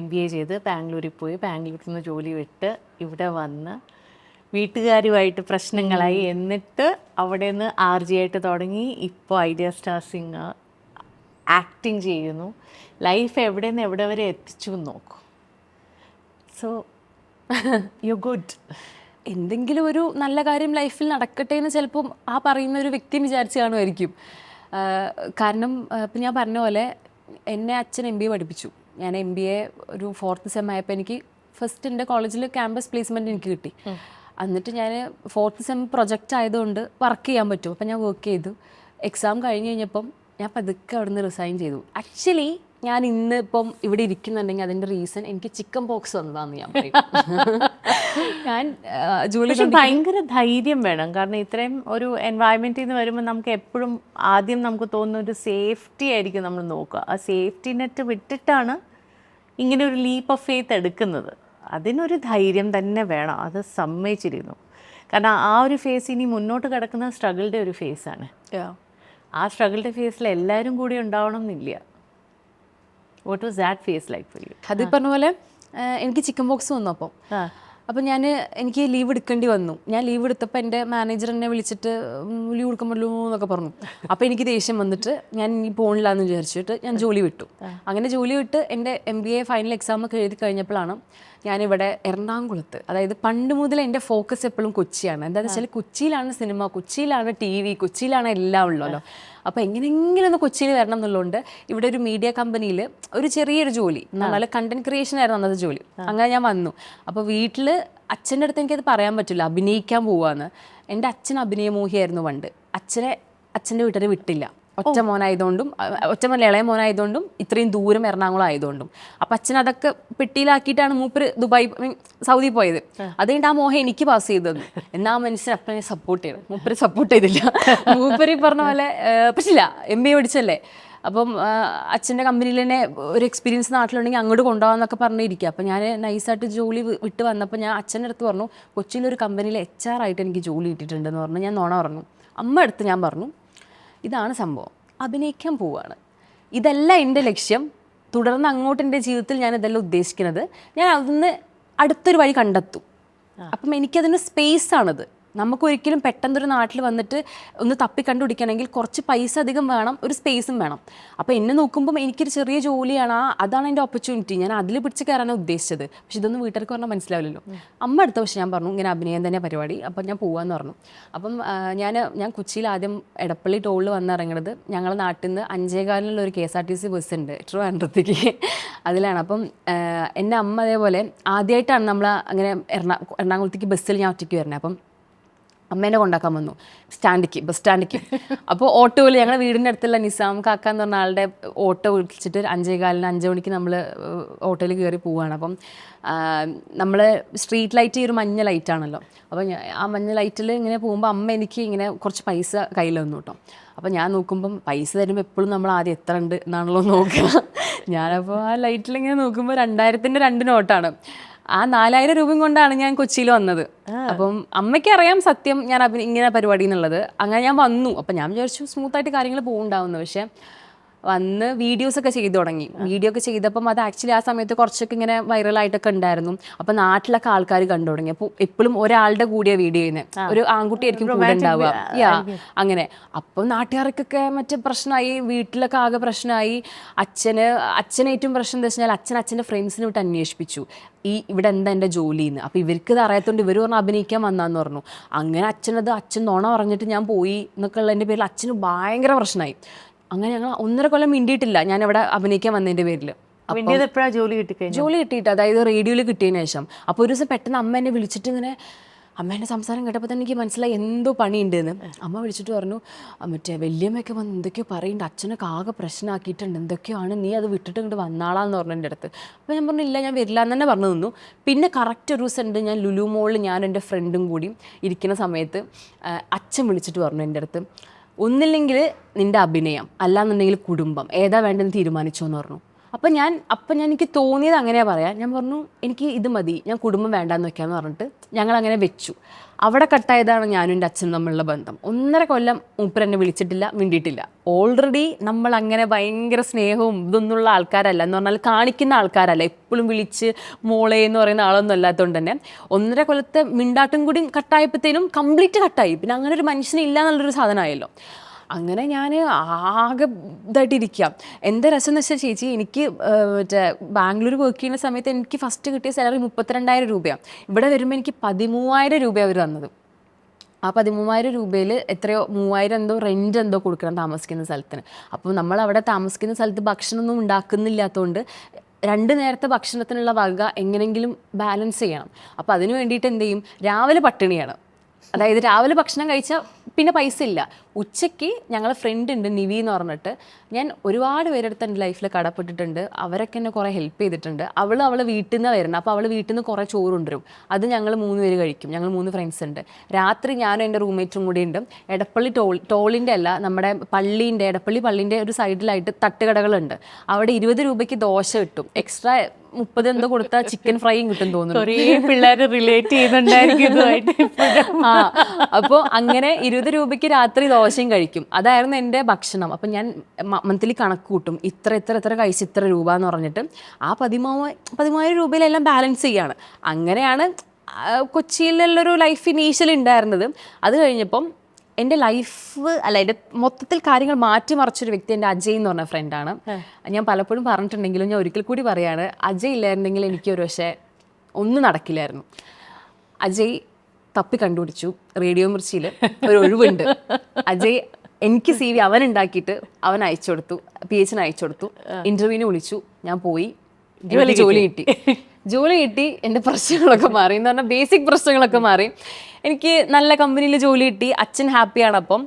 MBA ചെയ്ത് ബാംഗ്ലൂരിൽ പോയി, ബാംഗ്ലൂരിൽ നിന്ന് ജോലി വിട്ട് ഇവിടെ വന്ന് വീട്ടുകാരുമായിട്ട് പ്രശ്നങ്ങളായി, എന്നിട്ട് അവിടെ നിന്ന് RJ ആയിട്ട് തുടങ്ങി, ഇപ്പോൾ ഐഡിയ സ്റ്റാർ സിംഗർ, ആക്ടിങ് ചെയ്യുന്നു. ലൈഫ് എവിടെ നിന്ന് എവിടെ വരെ എത്തിച്ചു എന്ന് നോക്കൂ. So you good. എന്തെങ്കിലും ഒരു നല്ല കാര്യം ലൈഫിൽ നടക്കട്ടെ എന്ന് ചിലപ്പം ആ പറയുന്ന ഒരു വ്യക്തി വിചാരിച്ച് കാണുമായിരിക്കും. കാരണം ഇപ്പം ഞാൻ പറഞ്ഞ പോലെ എന്നെ അച്ഛൻ MBA പഠിപ്പിച്ചു. ഞാൻ MBA ഒരു 4th സെം ആയപ്പോൾ എനിക്ക് ഫസ്റ്റ് എൻ്റെ കോളേജിൽ ക്യാമ്പസ് പ്ലേസ്മെൻറ്റ് എനിക്ക് കിട്ടി. എന്നിട്ട് ഞാൻ 4th സെം പ്രൊജക്റ്റ് ആയതുകൊണ്ട് വർക്ക് ചെയ്യാൻ പറ്റും. അപ്പം ഞാൻ വർക്ക് ചെയ്തു. എക്സാം കഴിഞ്ഞ് കഴിഞ്ഞപ്പം ഞാൻ പതുക്കെ അവിടെ നിന്ന് റിസൈൻ ചെയ്തു. ആക്ച്വലി ഞാൻ ഇന്ന് ഇപ്പം ഇവിടെ ഇരിക്കുന്നുണ്ടെങ്കിൽ അതിൻ്റെ റീസൺ എനിക്ക് ചിക്കൻ പോക്സ് വന്നതാണെന്ന് ഞാൻ പറയും. ഞാൻ ജോലി ഭയങ്കര ധൈര്യം വേണം. കാരണം ഇത്രയും ഒരു എൻവയൺമെൻറ്റിൽ നിന്ന് വരുമ്പോൾ നമുക്ക് എപ്പോഴും ആദ്യം നമുക്ക് തോന്നുന്ന ഒരു സേഫ്റ്റി ആയിരിക്കും നമ്മൾ നോക്കുക. ആ സേഫ്റ്റി നെറ്റ് വിട്ടിട്ടാണ് ഇങ്ങനെ ഒരു ലീപ്പ് ഓഫ് ഫെയ്ത്ത് എടുക്കുന്നത്. അതിനൊരു ധൈര്യം തന്നെ വേണം. അത് സമ്മതിച്ചിരുന്നു. കാരണം ആ ഒരു ഫേസ് ഇനി മുന്നോട്ട് കിടക്കുന്ന സ്ട്രഗിളിൻ്റെ ഒരു ഫേസാണ്. ആ സ്ട്രഗിളിൻ്റെ ഫേസിൽ എല്ലാവരും കൂടി ഉണ്ടാവണം എന്നില്ല. What was that phase like for you? അത് പറഞ്ഞ പോലെ എനിക്ക് ചിക്കൻ ബോക്സ് വന്നു. അപ്പം എനിക്ക് ലീവ് എടുക്കേണ്ടി വന്നു. ഞാൻ ലീവ് എടുത്തപ്പോൾ എൻ്റെ മാനേജർ എന്നെ വിളിച്ചിട്ട് ലീവ് എടുക്കാൻ പറ്റുള്ളൂ എന്നൊക്കെ പറഞ്ഞു. അപ്പോൾ എനിക്ക് ദേഷ്യം വന്നിട്ട് ഞാൻ ഇനി പോകണില്ല എന്ന് വിചാരിച്ചിട്ട് ഞാൻ ജോലി വിട്ടു. അങ്ങനെ ജോലി വിട്ട് എൻ്റെ MBA ഫൈനൽ എക്സാം ഒക്കെ എഴുതി കഴിഞ്ഞപ്പോഴാണ് ഞാനിവിടെ എറണാകുളത്ത്, അതായത് പണ്ട് മുതൽ എൻ്റെ ഫോക്കസ് എപ്പോഴും കൊച്ചിയാണ്. എന്താണെന്ന് വെച്ചാൽ കൊച്ചിയിലാണ് സിനിമ, കൊച്ചിയിലാണ് TV, കൊച്ചിയിലാണ് എല്ലാം ഉള്ളല്ലോ. അപ്പോൾ എങ്ങനെയെങ്കിലും ഒന്ന് കൊച്ചിയിൽ വരണം എന്നുള്ളതുകൊണ്ട് ഇവിടെ ഒരു മീഡിയ കമ്പനിയിൽ ഒരു ചെറിയൊരു ജോലി, നല്ല കണ്ടന്റ് ക്രിയേഷൻ ആയിരുന്നു അന്നത്തെ ജോലി. അങ്ങനെ ഞാൻ വന്നു. അപ്പോൾ വീട്ടിൽ അച്ഛൻ്റെ അടുത്ത് എനിക്കത് പറയാൻ പറ്റില്ല, അഭിനയിക്കാൻ പോവാന്ന്. എൻ്റെ അച്ഛൻ അഭിനയമോഹിയായിരുന്നു പണ്ട്. അച്ഛൻ്റെ വീട്ടിൽ വിട്ടില്ല. ഒറ്റ ഇളയ മോനായതുകൊണ്ടും ഇത്രയും ദൂരം എറണാകുളം ആയതുകൊണ്ടും. അപ്പം അച്ഛൻ അതൊക്കെ പെട്ടിയിലാക്കിയിട്ടാണ് മൂപ്പര് സൗദി പോയത്. അത് കഴിഞ്ഞിട്ട് ആ മോഹം എനിക്ക് പാസ് ചെയ്തത്. എന്നാൽ ആ മനുഷ്യൻ അപ്പനെ സപ്പോർട്ട് ചെയ്തു. മൂപ്പര് സപ്പോർട്ട് ചെയ്തില്ല. മൂപ്പര് പറഞ്ഞ പോലെ പറ്റില്ല, MBA പഠിച്ചല്ലേ. അപ്പം അച്ഛൻ്റെ കമ്പനിയിൽ തന്നെ ഒരു എക്സ്പീരിയൻസ് നാട്ടിലുണ്ടെങ്കിൽ അങ്ങോട്ട് കൊണ്ടുപോകാമെന്നൊക്കെ പറഞ്ഞിരിക്കുക. അപ്പം ഞാൻ നൈസായിട്ട് ജോലി വിട്ട് വന്നപ്പോൾ ഞാൻ അച്ഛൻ്റെ അടുത്ത് പറഞ്ഞു, കൊച്ചിയിലൊരു കമ്പനിയിൽ HR ആയിട്ട് എനിക്ക് ജോലി കിട്ടിയിട്ടുണ്ടെന്ന് പറഞ്ഞു. ഞാൻ നുണ പറഞ്ഞു. അമ്മ അടുത്ത് ഞാൻ പറഞ്ഞു, ഇതാണ് സംഭവം, അഭിനയിക്കാൻ പോവുകയാണ്, ഇതല്ല എൻ്റെ ലക്ഷ്യം. തുടർന്ന് അങ്ങോട്ട് എൻ്റെ ജീവിതത്തിൽ ഞാൻ ഇതെല്ലാം ഉദ്ദേശിക്കുന്നത്. ഞാൻ അതിന് അടുത്തൊരു വഴി കണ്ടെത്തും. അപ്പം എനിക്കതിന് സ്പേസാണത്. നമുക്കൊരിക്കലും പെട്ടെന്നൊരു നാട്ടിൽ വന്നിട്ട് ഒന്ന് തപ്പി കണ്ടുപിടിക്കണമെങ്കിൽ കുറച്ച് പൈസ അധികം വേണം, ഒരു സ്പേസും വേണം. അപ്പോൾ എന്നെ നോക്കുമ്പം എനിക്കൊരു ചെറിയ ജോലിയാണ്, അതാണ് എൻ്റെ ഓപ്പർച്യൂണിറ്റി. ഞാൻ അതിൽ പിടിച്ച് കയറാനാണ് ഉദ്ദേശിച്ചത്. പക്ഷെ ഇതൊന്നും വീട്ടുകാർക്ക് പറഞ്ഞാൽ മനസ്സിലാവില്ലല്ലോ. അമ്മ അടുത്ത പക്ഷേ ഞാൻ പറഞ്ഞു, ഇങ്ങനെ അഭിനയം തന്നെ പരിപാടി, അപ്പം ഞാൻ പോകാമെന്ന് പറഞ്ഞു. അപ്പം ഞാൻ കൊച്ചിയിൽ ആദ്യം എടപ്പള്ളി ടോളിൽ വന്നിറങ്ങുന്നത് ഞങ്ങളുടെ നാട്ടിൽ നിന്ന് 5:15 ഒരു KSRTC ബസ് ഉണ്ട് ട്രിവാൻഡ്രത്തേക്ക്, അതിലാണ്. അപ്പം എൻ്റെ അമ്മ അതേപോലെ ആദ്യമായിട്ടാണ് നമ്മൾ അങ്ങനെ എറണാകുളത്തേക്ക് ബസ്സിൽ ഞാൻ ഒറ്റയ്ക്ക് വരുന്നത്. അപ്പം അമ്മേനെ കൊണ്ടാക്കാൻ വന്നു ബസ് സ്റ്റാൻഡിലേക്ക്. അപ്പോൾ ഓട്ടോയിൽ ഞങ്ങളുടെ വീടിൻ്റെ അടുത്തുള്ള നിസാം കാക്ക എന്ന് പറഞ്ഞ ആളുടെ ഓട്ടോ വിളിച്ചിട്ട് 5:15 5 മണിക്ക് നമ്മൾ ഓട്ടോയിൽ കയറി പോവുകയാണ്. അപ്പം നമ്മൾ സ്ട്രീറ്റ് ലൈറ്റ് ഈ ഒരു മഞ്ഞ ലൈറ്റാണല്ലോ. അപ്പോൾ ആ മഞ്ഞ ലൈറ്റിൽ ഇങ്ങനെ പോകുമ്പോൾ അമ്മ എനിക്ക് ഇങ്ങനെ കുറച്ച് പൈസ കയ്യിൽ വന്നു കേട്ടോ. അപ്പോൾ ഞാൻ നോക്കുമ്പം പൈസ തരുമ്പോൾ എപ്പോഴും നമ്മൾ ആദ്യം എത്ര ഉണ്ട് എന്നാണല്ലോ നോക്കുക. ഞാനപ്പോൾ ആ ലൈറ്റിലിങ്ങനെ നോക്കുമ്പോൾ 2000-ൻ്റെ 2 നോട്ടാണ്. ആ 4000 രൂപയും കൊണ്ടാണ് ഞാൻ കൊച്ചിയിൽ വന്നത്. അപ്പം അമ്മയ്ക്ക് അറിയാം സത്യം ഞാൻ ഇങ്ങനെ പരിപാടി എന്നുള്ളത്. അങ്ങനെ ഞാൻ വന്നു. അപ്പം ഞാൻ വിചാരിച്ചു സ്മൂത്തായിട്ട് കാര്യങ്ങൾ പോകുന്നുണ്ടാവുന്നു. പക്ഷേ വന്ന് വീഡിയോസൊക്കെ ചെയ്തു തുടങ്ങി. വീഡിയോ ഒക്കെ ചെയ്തപ്പം അത് ആക്ച്വലി ആ സമയത്ത് കുറച്ചൊക്കെ ഇങ്ങനെ വൈറലായിട്ടൊക്കെ ഉണ്ടായിരുന്നു. അപ്പം നാട്ടിലൊക്കെ ആൾക്കാർ കണ്ടു തുടങ്ങി. അപ്പോൾ എപ്പോഴും ഒരാളുടെ കൂടിയ വീഡിയോ ചെയ്യുന്നത്, ഒരു ആൺകുട്ടിയായിരിക്കും കൂടെ ഉണ്ടാവുക. അങ്ങനെ അപ്പം നാട്ടുകാർക്കൊക്കെ മറ്റേ പ്രശ്നമായി, വീട്ടിലൊക്കെ ആകെ പ്രശ്നമായി. അച്ഛന് ഏറ്റവും പ്രശ്നം എന്താ വെച്ചാൽ അച്ഛൻ്റെ ഫ്രണ്ട്സിനെ വിട്ട് അന്വേഷിപ്പിച്ചു ഇവിടെ എന്താ എൻ്റെ ജോലിന്ന്. അപ്പോൾ ഇവർക്ക് ഇത് അറിയാത്തതുകൊണ്ട് ഇവർ പറഞ്ഞ് അഭിനയിക്കാൻ വന്നാന്ന് പറഞ്ഞു. അങ്ങനെ അച്ഛൻ നുണ പറഞ്ഞിട്ട് ഞാൻ പോയി എന്നൊക്കെ ഉള്ളതിൻ്റെ പേരിൽ അച്ഛന് ഭയങ്കര പ്രശ്നമായി. അങ്ങനെ ഞങ്ങൾ 1.5 കൊല്ലം മിണ്ടിയിട്ടില്ല ഞാൻ ഇവിടെ അഭിനയിക്കാൻ വന്നതിൻ്റെ പേരിൽ. ജോലി കിട്ടിയിട്ട്, അതായത് റേഡിയോയിൽ കിട്ടിയതിന് ശേഷം. അപ്പോൾ ഒരു ദിവസം പെട്ടെന്ന് അമ്മ എന്നെ വിളിച്ചിട്ട് ഇങ്ങനെ, അമ്മേൻ്റെ സംസാരം കേട്ടപ്പോൾ തന്നെ എനിക്ക് മനസ്സിലായി എന്തോ പണിയുണ്ടെന്ന്. അമ്മ വിളിച്ചിട്ട് പറഞ്ഞു, മറ്റേ വല്യമ്മയൊക്കെ വന്ന് എന്തൊക്കെയോ പറയുന്നുണ്ട്, അച്ഛനൊക്കെ ആകെ പ്രശ്നമാക്കിയിട്ടുണ്ട്, എന്തൊക്കെയാണ്, നീ അത് വിട്ടിട്ട് ഇങ്ങോട്ട് വന്നാളാന്ന് പറഞ്ഞു എൻ്റെ അടുത്ത്. അപ്പോൾ ഞാൻ പറഞ്ഞു ഇല്ല, ഞാൻ വരില്ല എന്ന് തന്നെ പറഞ്ഞു നിന്നു. പിന്നെ കറക്റ്റ് ഒരു ദിവസം ഉണ്ട്, ഞാൻ ലുലു മോളിൽ ഞാനും എൻ്റെ ഫ്രണ്ടും കൂടി ഇരിക്കുന്ന സമയത്ത് അച്ഛൻ വിളിച്ചിട്ട് പറഞ്ഞു എൻ്റെ അടുത്ത്, ഒന്നില്ലെങ്കിൽ നിൻ്റെ അഭിനയം, അല്ലാന്നുണ്ടെങ്കിൽ കുടുംബം, ഏതാ വേണ്ടെന്ന് തീരുമാനിച്ചോ എന്ന് പറഞ്ഞു. അപ്പം ഞാൻ എനിക്ക് തോന്നിയത് അങ്ങനെയാണ് പറയാം. ഞാൻ പറഞ്ഞു എനിക്ക് ഇത് മതി, ഞാൻ കുടുംബം വേണ്ടാന്ന് വെക്കാമെന്ന് പറഞ്ഞിട്ട് ഞങ്ങൾ അങ്ങനെ വെച്ചു. അവിടെ കട്ടായതാണ് ഞാനും എൻ്റെ അച്ഛനും തമ്മിലുള്ള ബന്ധം. 1.5 കൊല്ലം മൂപ്പർ എന്നെ വിളിച്ചിട്ടില്ല, മിണ്ടിയിട്ടില്ല. ഓൾറെഡി നമ്മൾ അങ്ങനെ ഭയങ്കര സ്നേഹവും ഇതൊന്നുള്ള ആൾക്കാരല്ല, എന്ന് പറഞ്ഞാൽ കാണിക്കുന്ന ആൾക്കാരല്ല. എപ്പോഴും വിളിച്ച് മോളെ എന്ന് പറയുന്ന ആളൊന്നും അല്ലാത്തതുകൊണ്ട് തന്നെ 1.5 കൊല്ലത്തെ മിണ്ടാട്ടും കൂടി കട്ടായപ്പോഴത്തേനും കംപ്ലീറ്റ് കട്ടായി. പിന്നെ അങ്ങനെ ഒരു മനുഷ്യനില്ല എന്നുള്ളൊരു സാധനമായല്ലോ. അങ്ങനെ ഞാൻ ആകെ ഇതായിട്ടിരിക്കാം. എന്താ രസം എന്ന് വെച്ചാൽ ചേച്ചി, എനിക്ക് മറ്റേ ബാംഗ്ലൂർ വർക്ക് ചെയ്യുന്ന സമയത്ത് എനിക്ക് ഫസ്റ്റ് കിട്ടിയ സാലറി 32,000 രൂപയാണ്. ഇവിടെ വരുമ്പോൾ എനിക്ക് 13,000 രൂപയാണ് അവർ തന്നത്. ആ 13,000 രൂപയിൽ എത്രയോ 3,000 എന്തോ റെൻറ്റ് എന്തോ കൊടുക്കണം താമസിക്കുന്ന സ്ഥലത്തിന്. അപ്പോൾ നമ്മൾ അവിടെ താമസിക്കുന്ന സ്ഥലത്ത് ഭക്ഷണമൊന്നും ഉണ്ടാക്കുന്നില്ലാത്തതുകൊണ്ട് 2 നേരത്തെ ഭക്ഷണത്തിനുള്ള വക എങ്ങനെയെങ്കിലും ബാലൻസ് ചെയ്യണം. അപ്പോൾ അതിന് വേണ്ടിയിട്ട് എന്ത് ചെയ്യും, രാവിലെ പട്ടിണിയാണ്. അതായത് രാവിലെ ഭക്ഷണം കഴിച്ചാൽ പിന്നെ പൈസ ഇല്ല. ഉച്ചയ്ക്ക് ഞങ്ങളെ ഫ്രണ്ട് ഉണ്ട് നിവി എന്ന് പറഞ്ഞിട്ട്, ഞാൻ ഒരുപാട് പേരെടുത്ത് എൻ്റെ ലൈഫിൽ കടപ്പെട്ടിട്ടുണ്ട്. അവരൊക്കെ എന്നെ കുറേ ഹെൽപ്പ് ചെയ്തിട്ടുണ്ട്. അവൾ വീട്ടിൽ നിന്ന് വരുന്നത്. അപ്പോൾ അവൾ വീട്ടിൽ നിന്ന് കുറേ ചോറ് കൊണ്ടുവരും. അത് ഞങ്ങൾ 3 പേര് കഴിക്കും. ഞങ്ങൾ 3 ഫ്രണ്ട്സ് ഉണ്ട്. രാത്രി ഞാനും എൻ്റെ റൂംമേറ്റും കൂടി ഉണ്ട്. എടപ്പള്ളി ടോളിൻ്റെ അല്ല, നമ്മുടെ എടപ്പള്ളി പള്ളീൻ്റെ ഒരു സൈഡിലായിട്ട് തട്ടുകടകളുണ്ട്. അവിടെ 20 രൂപയ്ക്ക് ദോശ കിട്ടും. എക്സ്ട്രാ 30 എന്തോ കൊടുത്താൽ ചിക്കൻ ഫ്രൈയും കിട്ടും തോന്നുന്നു. പിള്ളേർ റിലേറ്റ് ചെയ്യുന്നുണ്ടായിരിക്കും. അപ്പോൾ അങ്ങനെ 20 രൂപയ്ക്ക് രാത്രി ദോശയും കഴിക്കും. അതായിരുന്നു എൻ്റെ ഭക്ഷണം. അപ്പം ഞാൻ മന്ത്ലി കണക്ക് കൂട്ടും, ഇത്ര കഴിച്ച് ഇത്ര രൂപ എന്ന് പറഞ്ഞിട്ട് ആ 13,000 രൂപയിലെല്ലാം ബാലൻസ് ചെയ്യാണ്. അങ്ങനെയാണ് കൊച്ചിയിലുള്ളൊരു ലൈഫ് ഇനീഷ്യൽ ഉണ്ടായിരുന്നത്. അത് കഴിഞ്ഞപ്പം എൻ്റെ ലൈഫ് എൻ്റെ മൊത്തത്തിൽ കാര്യങ്ങൾ മാറ്റിമറിച്ചൊരു വ്യക്തി എൻ്റെ അജയ് എന്ന് പറഞ്ഞ ഫ്രണ്ടാണ്. ഞാൻ പലപ്പോഴും പറഞ്ഞിട്ടുണ്ടെങ്കിലും ഞാൻ ഒരിക്കൽ കൂടി പറയാണ്, അജയ് ഇല്ലായിരുന്നെങ്കിൽ എനിക്കൊരു പക്ഷേ ഒന്നും നടക്കില്ലായിരുന്നു. അജയ് തപ്പി കണ്ടുപിടിച്ചു, റേഡിയോ മിർച്ചിയിൽ ഒരു ഒഴിവുണ്ട്. അജയ് എനിക്ക് CV അവൻ ഉണ്ടാക്കിയിട്ട് അവൻ അയച്ചു കൊടുത്തു, PH അയച്ചു കൊടുത്തു. ഇൻ്റർവ്യൂവിന് വിളിച്ചു, ഞാൻ പോയി, ജോലി കിട്ടി. എൻ്റെ പ്രശ്നങ്ങളൊക്കെ മാറി, എന്ന് പറഞ്ഞാൽ ബേസിക് പ്രശ്നങ്ങളൊക്കെ മാറി. എനിക്ക് നല്ല കമ്പനിയിൽ ജോലി കിട്ടി, അച്ഛൻ ഹാപ്പിയാണ്. അപ്പം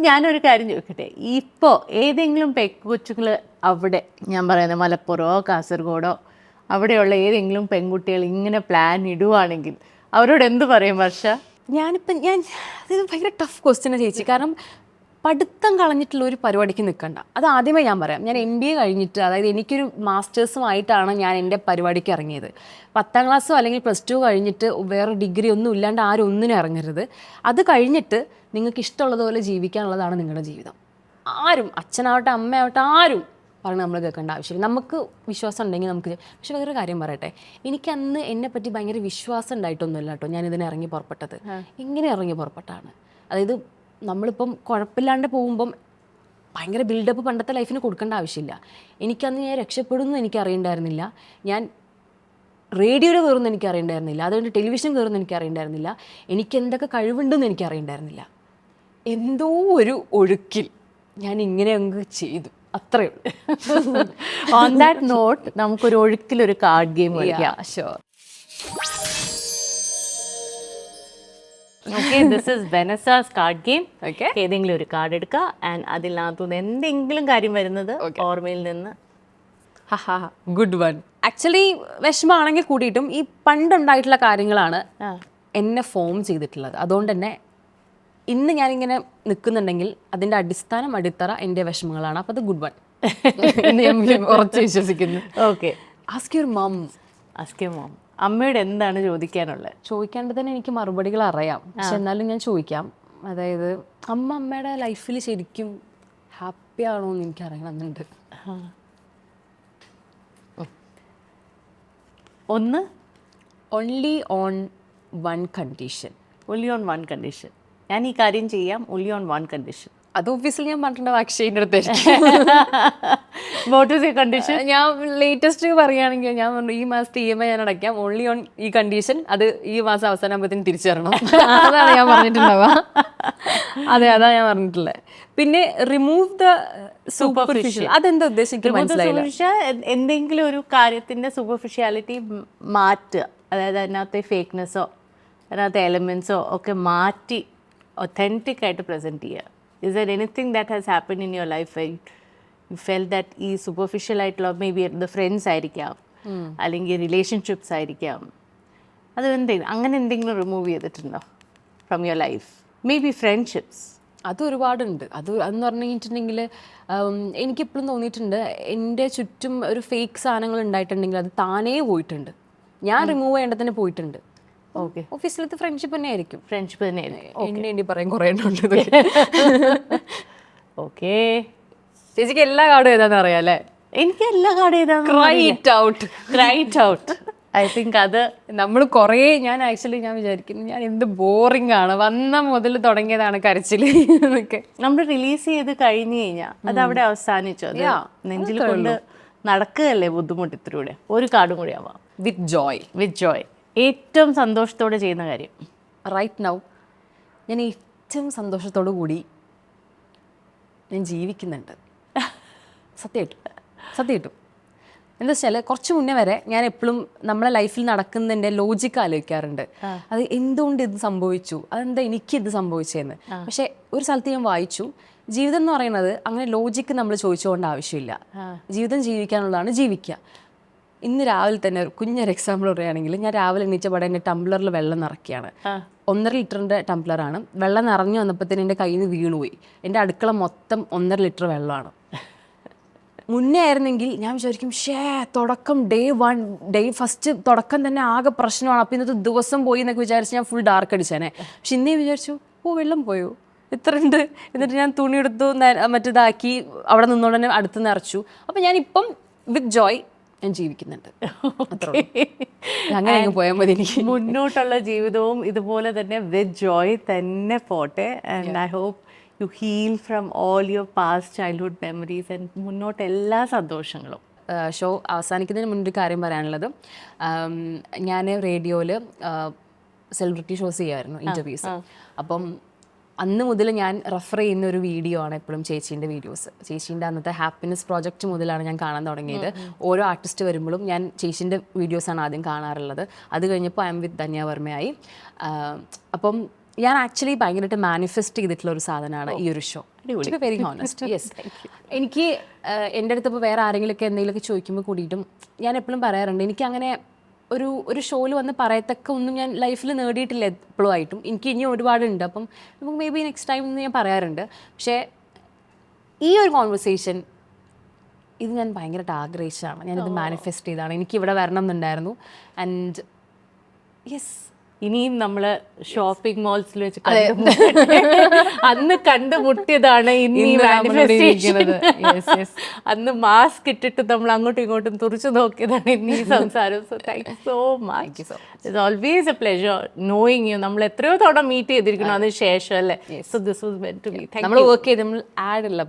ഞാനൊരു കാര്യം ചോദിക്കട്ടെ, ഇപ്പോൾ ഏതെങ്കിലും കൊച്ചുങ്ങൾ അവിടെ, ഞാൻ പറയുന്നത് മലപ്പുറമോ കാസർഗോഡോ അവിടെയുള്ള ഏതെങ്കിലും പെൺകുട്ടികൾ ഇങ്ങനെ പ്ലാൻ ഇടുവാണെങ്കിൽ അവരോട് എന്ത് പറയും വർഷ? അത് ഭയങ്കര ടഫ് ക്വസ്റ്റ്യനാണ് ചേച്ചി. കാരണം പഠിത്തം കളഞ്ഞിട്ടുള്ള ഒരു പരിപാടിക്ക് നിൽക്കണ്ട. അത് ആദ്യമേ ഞാൻ പറയാം. ഞാൻ MBA കഴിഞ്ഞിട്ട്, അതായത് എനിക്കൊരു മാസ്റ്റേഴ്സുമായിട്ടാണ് ഞാൻ എൻ്റെ പരിപാടിക്ക് ഇറങ്ങിയത്. 10ാം ക്ലാസ്സോ അല്ലെങ്കിൽ +2 കഴിഞ്ഞിട്ട് വേറെ ഡിഗ്രി ഒന്നും ഇല്ലാണ്ട് ആരും ഒന്നിനും ഇറങ്ങരുത്. അത് കഴിഞ്ഞിട്ട് നിങ്ങൾക്ക് ഇഷ്ടമുള്ളതുപോലെ ജീവിക്കാനുള്ളതാണ് നിങ്ങളുടെ ജീവിതം. ആരും, അച്ഛനാവട്ടെ അമ്മയാവട്ടെ, ആരും പറഞ്ഞ് നമ്മൾ കേൾക്കേണ്ട ആവശ്യമില്ല. നമുക്ക് വിശ്വാസം ഉണ്ടെങ്കിൽ നമുക്ക്. പക്ഷെ വേറെ കാര്യം പറയട്ടെ, എനിക്ക് അന്ന് എന്നെപ്പറ്റി ഭയങ്കര വിശ്വാസം ഉണ്ടായിട്ടൊന്നുമില്ല കേട്ടോ ഞാനിതിനെ ഇറങ്ങി പുറപ്പെട്ടത്. ഇങ്ങനെ ഇറങ്ങി പുറപ്പെട്ടാണ്. അതായത് നമ്മളിപ്പം കുഴപ്പമില്ലാണ്ട് പോകുമ്പം ഭയങ്കര ബിൽഡപ്പ് പണ്ടത്തെ ലൈഫിന് കൊടുക്കേണ്ട ആവശ്യമില്ല. എനിക്കന്ന് ഞാൻ രക്ഷപ്പെടുമെന്ന് എനിക്ക് അറിയണ്ടായിരുന്നില്ല. ഞാൻ റേഡിയോയിൽ കയറുമെന്ന് എനിക്ക് അറിയണ്ടായിരുന്നില്ല. അതുകൊണ്ട് ടെലിവിഷൻ കയറുമെന്ന് എനിക്ക് അറിയണ്ടായിരുന്നില്ല. എനിക്ക് എന്തൊക്കെ കഴിവുണ്ടെന്ന് എനിക്ക് അറിയണ്ടായിരുന്നില്ല. എന്തോ ഒരു ഒഴുക്കിൽ ഞാൻ ഇങ്ങനെ അങ്ങ് ചെയ്തു, അത്രയേ ഉള്ളൂ. ഓൺ ദാറ്റ് നോട്ട് നമുക്കൊരു ഒഴുക്കിലൊരു കാർഡ് ഗെയിം കളിക്കാം. Sure. Okay, this is Vanessa's card game. Okay, ഏതെങ്കിലും ഒരു കാർഡ് എടുക്കുക ആൻഡ് അതിനകത്തുനിന്ന് എന്തെങ്കിലും കാര്യം വരുന്നത് ഓർമ്മയിൽ നിന്ന്. Good one. ആക്ച്വലി വിഷമമാണെങ്കിൽ കൂടിയിട്ടും ഈ പണ്ടുണ്ടായിട്ടുള്ള കാര്യങ്ങളാണ് എന്നെ ഫോം ചെയ്തിട്ടുള്ളത്. അതുകൊണ്ട് തന്നെ ഇന്ന് ഞാനിങ്ങനെ നിൽക്കുന്നുണ്ടെങ്കിൽ അതിൻ്റെ അടിത്തറ എൻ്റെ വിഷമങ്ങളാണ്. അപ്പോൾ അത് ഗുഡ് വൺ എന്ന് ഞാൻ ഉറച്ച് വിശ്വസിക്കുന്നു. ഓക്കെ, ആസ്ക് യുവർ മം. അമ്മയോട് എന്താണ് ചോദിക്കാനുള്ളത്? ചോദിക്കേണ്ടത് തന്നെ എനിക്ക് മറുപടികൾ അറിയാം, പക്ഷെ എന്നാലും ഞാൻ ചോദിക്കാം. അതായത് അമ്മയുടെ ലൈഫിൽ ശരിക്കും ഹാപ്പി ആണോ എന്ന് എനിക്ക് അറിയണമെന്നുണ്ട്. ഒന്ന് only on one condition. only on one condition. ഞാൻ ഈ കാര്യം ചെയ്യാം only on one condition. അത് ഒബ്വിയസ്ലി ഞാൻ പറഞ്ഞിട്ടുണ്ട് അക്ഷയിൻ്റെ അടുത്ത്. What is your condition? ഞാൻ ലേറ്റസ്റ്റ് പറയുകയാണെങ്കിൽ ഞാൻ പറഞ്ഞു ഈ മാസത്തെ EMI ഞാൻ അടയ്ക്കാം ഓൺലി ഓൺ ഈ കണ്ടീഷൻ, അത് ഈ മാസം അവസാനമാകുമ്പോഴത്തേന് തിരിച്ചു തരണം. അതാണ് ഞാൻ പറഞ്ഞിട്ടുണ്ടാവുക. അതെ, അതാണ് ഞാൻ പറഞ്ഞിട്ടുള്ളത്. പിന്നെ റിമൂവ് ദ സൂപ്പർഫിഷ്യൽ, അതെന്താ ഉദ്ദേശിക്കുന്നത് മനസ്സിലായില്ല. എന്തെങ്കിലും ഒരു കാര്യത്തിന്റെ സൂപ്പർഫിഷ്യാലിറ്റി മാറ്റുക, അതായത് അതിനകത്തെ ഫേക്ക്നെസ്സോ അതിനകത്തെ എലമെന്റ്സോ ഒക്കെ മാറ്റി ഒത്തൻറ്റിക് ആയിട്ട് പ്രസന്റ് ചെയ്യുക. Is there anything that has happened in your life where you felt that ഈ സൂപ്പർഫിഷ്യൽ ആയിട്ടുള്ള മേ ബി ദ ഫ്രണ്ട്സ് ആയിരിക്കാം, അല്ലെങ്കിൽ റിലേഷൻഷിപ്സ് ആയിരിക്കാം, അത് എന്തെങ്കിലും അങ്ങനെ എന്തെങ്കിലും റിമൂവ് ചെയ്തിട്ടുണ്ടോ from your life? May be friendships. അത് ഒരുപാടുണ്ട്. അതെന്ന് പറഞ്ഞിട്ടുണ്ടെങ്കിൽ എനിക്കെപ്പോഴും തോന്നിയിട്ടുണ്ട് എൻ്റെ ചുറ്റും ഒരു ഫേക്ക് സാധനങ്ങൾ ഉണ്ടായിട്ടുണ്ടെങ്കിൽ അത് താനേ പോയിട്ടുണ്ട്. ഞാൻ റിമൂവ് ചെയ്യേണ്ടത് തന്നെ പോയിട്ടുണ്ട്. ഓക്കെ, ഓഫീസിലത്തെ ഫ്രണ്ട്ഷിപ്പ് തന്നെ ആയിരിക്കും. ഫ്രണ്ട്ഷിപ്പ് തന്നെ ആയിരിക്കും. എന്നെ വേണ്ടി പറയാൻ കുറേ ഉണ്ട്. ഓക്കെ, ചേച്ചിക്ക് എല്ലാ കാർഡും ഏതാണെന്ന് അറിയാം അല്ലേ? എനിക്ക് എല്ലാ കാർഡും ഏതാണ്? ക്രൈറ്റ് ഔട്ട്. ക്രൈറ്റ് ഔട്ട്. ഐ തിങ്ക് അത് നമ്മൾ കുറേ ഞാൻ വിചാരിക്കുന്നു ഞാൻ എന്ത് ബോറിംഗ് ആണ്, വന്ന മുതൽ തുടങ്ങിയതാണ് കരച്ചിൽ എന്നൊക്കെ. നമ്മൾ റിലീസ് ചെയ്ത് കഴിഞ്ഞു കഴിഞ്ഞാൽ അത് അവിടെ അവസാനിച്ചു. അത് നെഞ്ചിൽ കൊണ്ട് നടക്കുകയല്ലേ ബുദ്ധിമുട്ടിലൂടെ. ഒരു കാർഡും കൂടി ആവാം. വിത്ത് ജോയ്. വിത്ത് ജോയ്. ഏറ്റവും സന്തോഷത്തോടെ ചെയ്യുന്ന കാര്യം റൈറ്റ് നൗ ഞാൻ ഏറ്റവും സന്തോഷത്തോടു കൂടി ഞാൻ ജീവിക്കുന്നുണ്ട്. സത്യമായിട്ടും എന്താ വെച്ചാൽ കുറച്ച് മുന്നേ വരെ ഞാൻ എപ്പോഴും നമ്മളെ ലൈഫിൽ നടക്കുന്നതിൻ്റെ ലോജിക്ക് ആലോചിക്കാറുണ്ട്. അത് എന്തുകൊണ്ട് ഇത് സംഭവിച്ചു, അതെന്താ എനിക്കിത് സംഭവിച്ചതെന്ന്. പക്ഷേ ഒരു സ്ഥലത്ത് ഞാൻ വായിച്ചു, ജീവിതം എന്ന് പറയുന്നത് അങ്ങനെ ലോജിക്ക് നമ്മൾ ചോദിച്ചുകൊണ്ട് ആവശ്യമില്ല. ജീവിതം ജീവിക്കാനുള്ളതാണ്, ജീവിക്കുക. ഇന്ന് രാവിലെ തന്നെ കുഞ്ഞൊരു എക്സാമ്പിൾ പറയുകയാണെങ്കിൽ, ഞാൻ രാവിലെ എണീച്ചപാടെ എൻ്റെ ടംബ്ലറിൽ വെള്ളം നിറയ്ക്കുകയാണ്. 1.5 ലിറ്ററിൻ്റെ ടംബ്ലറാണ്. വെള്ളം നിറഞ്ഞു വന്നപ്പോഴത്തേന് എൻ്റെ കയ്യിൽ നിന്ന് വീണുപോയി. എൻ്റെ അടുക്കള മൊത്തം 1.5 ലിറ്റർ വെള്ളമാണ്. മുന്നേ ആയിരുന്നെങ്കിൽ ഞാൻ വിചാരിക്കും തുടക്കം ഡേ ഫസ്റ്റ് തുടക്കം തന്നെ ആകെ പ്രശ്നമാണ്, അപ്പോൾ ഇന്നത്തെ ദിവസം പോയി എന്നൊക്കെ വിചാരിച്ച് ഞാൻ ഫുൾ ഡാർക്ക് അടിച്ചേനെ. പക്ഷെ ഇന്നേ വിചാരിച്ചു വെള്ളം പോയോ, ഇത്ര ഉണ്ട്. എന്നിട്ട് ഞാൻ തുണി എടുത്തു മറ്റേതാക്കി അവിടെ നിന്നോണ്ട് തന്നെ അടുത്ത് നിറച്ചു. അപ്പം ഞാനിപ്പം വിത്ത് ജോയ് ഞാൻ ജീവിക്കുന്നുണ്ട്. അങ്ങനെ പോയാൽ മതി. എനിക്ക് മുന്നോട്ടുള്ള ജീവിതവും ഇതുപോലെ തന്നെ വിത്ത് ജോയ് തന്നെ പോട്ടെ. And I hope you heal from all your past childhood memories and മുന്നോട്ട് എല്ലാ സന്തോഷങ്ങളും. ഷോ അവസാനിക്കുന്നതിന് മുന്നൊരു കാര്യം പറയാനുള്ളത്, ഞാൻ റേഡിയോയിൽ സെലിബ്രിറ്റി ഷോസ് ചെയ്യുമായിരുന്നു, ഇൻ്റർവ്യൂസ്. അപ്പം അന്ന് മുതൽ ഞാൻ റെഫർ ചെയ്യുന്ന ഒരു വീഡിയോ ആണ് എപ്പോഴും ചേച്ചീൻ്റെ വീഡിയോസ്. ചേച്ചീൻ്റെ അന്നത്തെ ഹാപ്പിനെസ് പ്രോജക്റ്റ് മുതലാണ് ഞാൻ കാണാൻ തുടങ്ങിയത്. ഓരോ ആർട്ടിസ്റ്റ് വരുമ്പോഴും ഞാൻ ചേച്ചീൻ്റെ വീഡിയോസാണ് ആദ്യം കാണാറുള്ളത്. അത് കഴിഞ്ഞപ്പോൾ ഐ എം വിത്ത് ധന്യ വർമ്മയായി. അപ്പം ഞാൻ ആക്ച്വലി ഭയങ്കരമായിട്ട് മാനിഫെസ്റ്റ് ചെയ്തിട്ടുള്ള ഒരു സാധനമാണ് ഈ ഒരു ഷോ. Very honest. യെസ്, എനിക്ക് എൻ്റെ അടുത്ത് ഇപ്പോൾ വേറെ ആരെങ്കിലുമൊക്കെ എന്തെങ്കിലുമൊക്കെ ചോദിക്കുമ്പോൾ കൂടിയിട്ടും ഞാൻ എപ്പോഴും പറയാറുണ്ട്, എനിക്കങ്ങനെ ഒരു ഷോയിൽ വന്ന് പറയത്തക്ക ഒന്നും ഞാൻ ലൈഫിൽ നേടിയിട്ടില്ല എപ്പോഴും ആയിട്ടും. എനിക്ക് ഇനി ഒരുപാടുണ്ട്. അപ്പം നമുക്ക് മേ ബി നെക്സ്റ്റ് ടൈം എന്ന് ഞാൻ പറയാറുണ്ട്. പക്ഷേ ഈ ഒരു കോൺവെർസേഷൻ ഇത് ഞാൻ ഭയങ്കരമായിട്ട് ആഗ്രഹിച്ചതാണ്. ഞാനിത് മാനിഫെസ്റ്റ് ചെയ്തതാണ്. എനിക്കിവിടെ വരണം എന്നുണ്ടായിരുന്നു. ആൻഡ് യെസ്, ഇനിയും നമ്മൾ ഷോപ്പിംഗ് മോൾസിൽ വെച്ച് അന്ന് കണ്ടുമുട്ടിയതാണ് ഇനി മാനിഫെസ്റ്റേഷൻ. അന്ന് മാസ്ക് ഇട്ടിട്ട് നമ്മൾ അങ്ങോട്ടും ഇങ്ങോട്ടും തുറച്ചു നോക്കിയതാണ് ഇനി സംസാരം. So thank you so much. It's always a pleasure knowing you. നമ്മൾ എത്രയോ തവണ മീറ്റ് ചെയ്തിരിക്കണം അതിന് ശേഷം അല്ലേ. So this was meant to be. നമ്മൾ വർക്ക് ചെയ്ത് നമ്മൾ ആഡ് ഉള്ള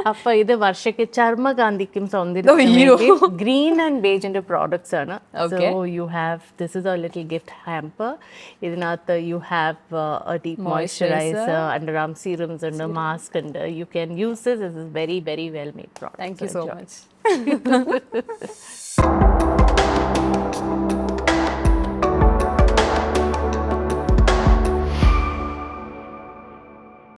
അപ്പൊ ഇത് വർഷയ്ക്ക് ചർമ്മകാന്തിക്കും സൗന്ദര്യം ഗ്രീൻ ആൻഡ് ബേജിന്റെ പ്രോഡക്ട്സ് ആണ്. So you have this is a little gift hamper. ഇതിനകത്ത് you have a deep moisturiser, under arm serums ഉണ്ട്, മാസ്ക് ഉണ്ട്. You can use this. This is very very well made product. Thank you so much.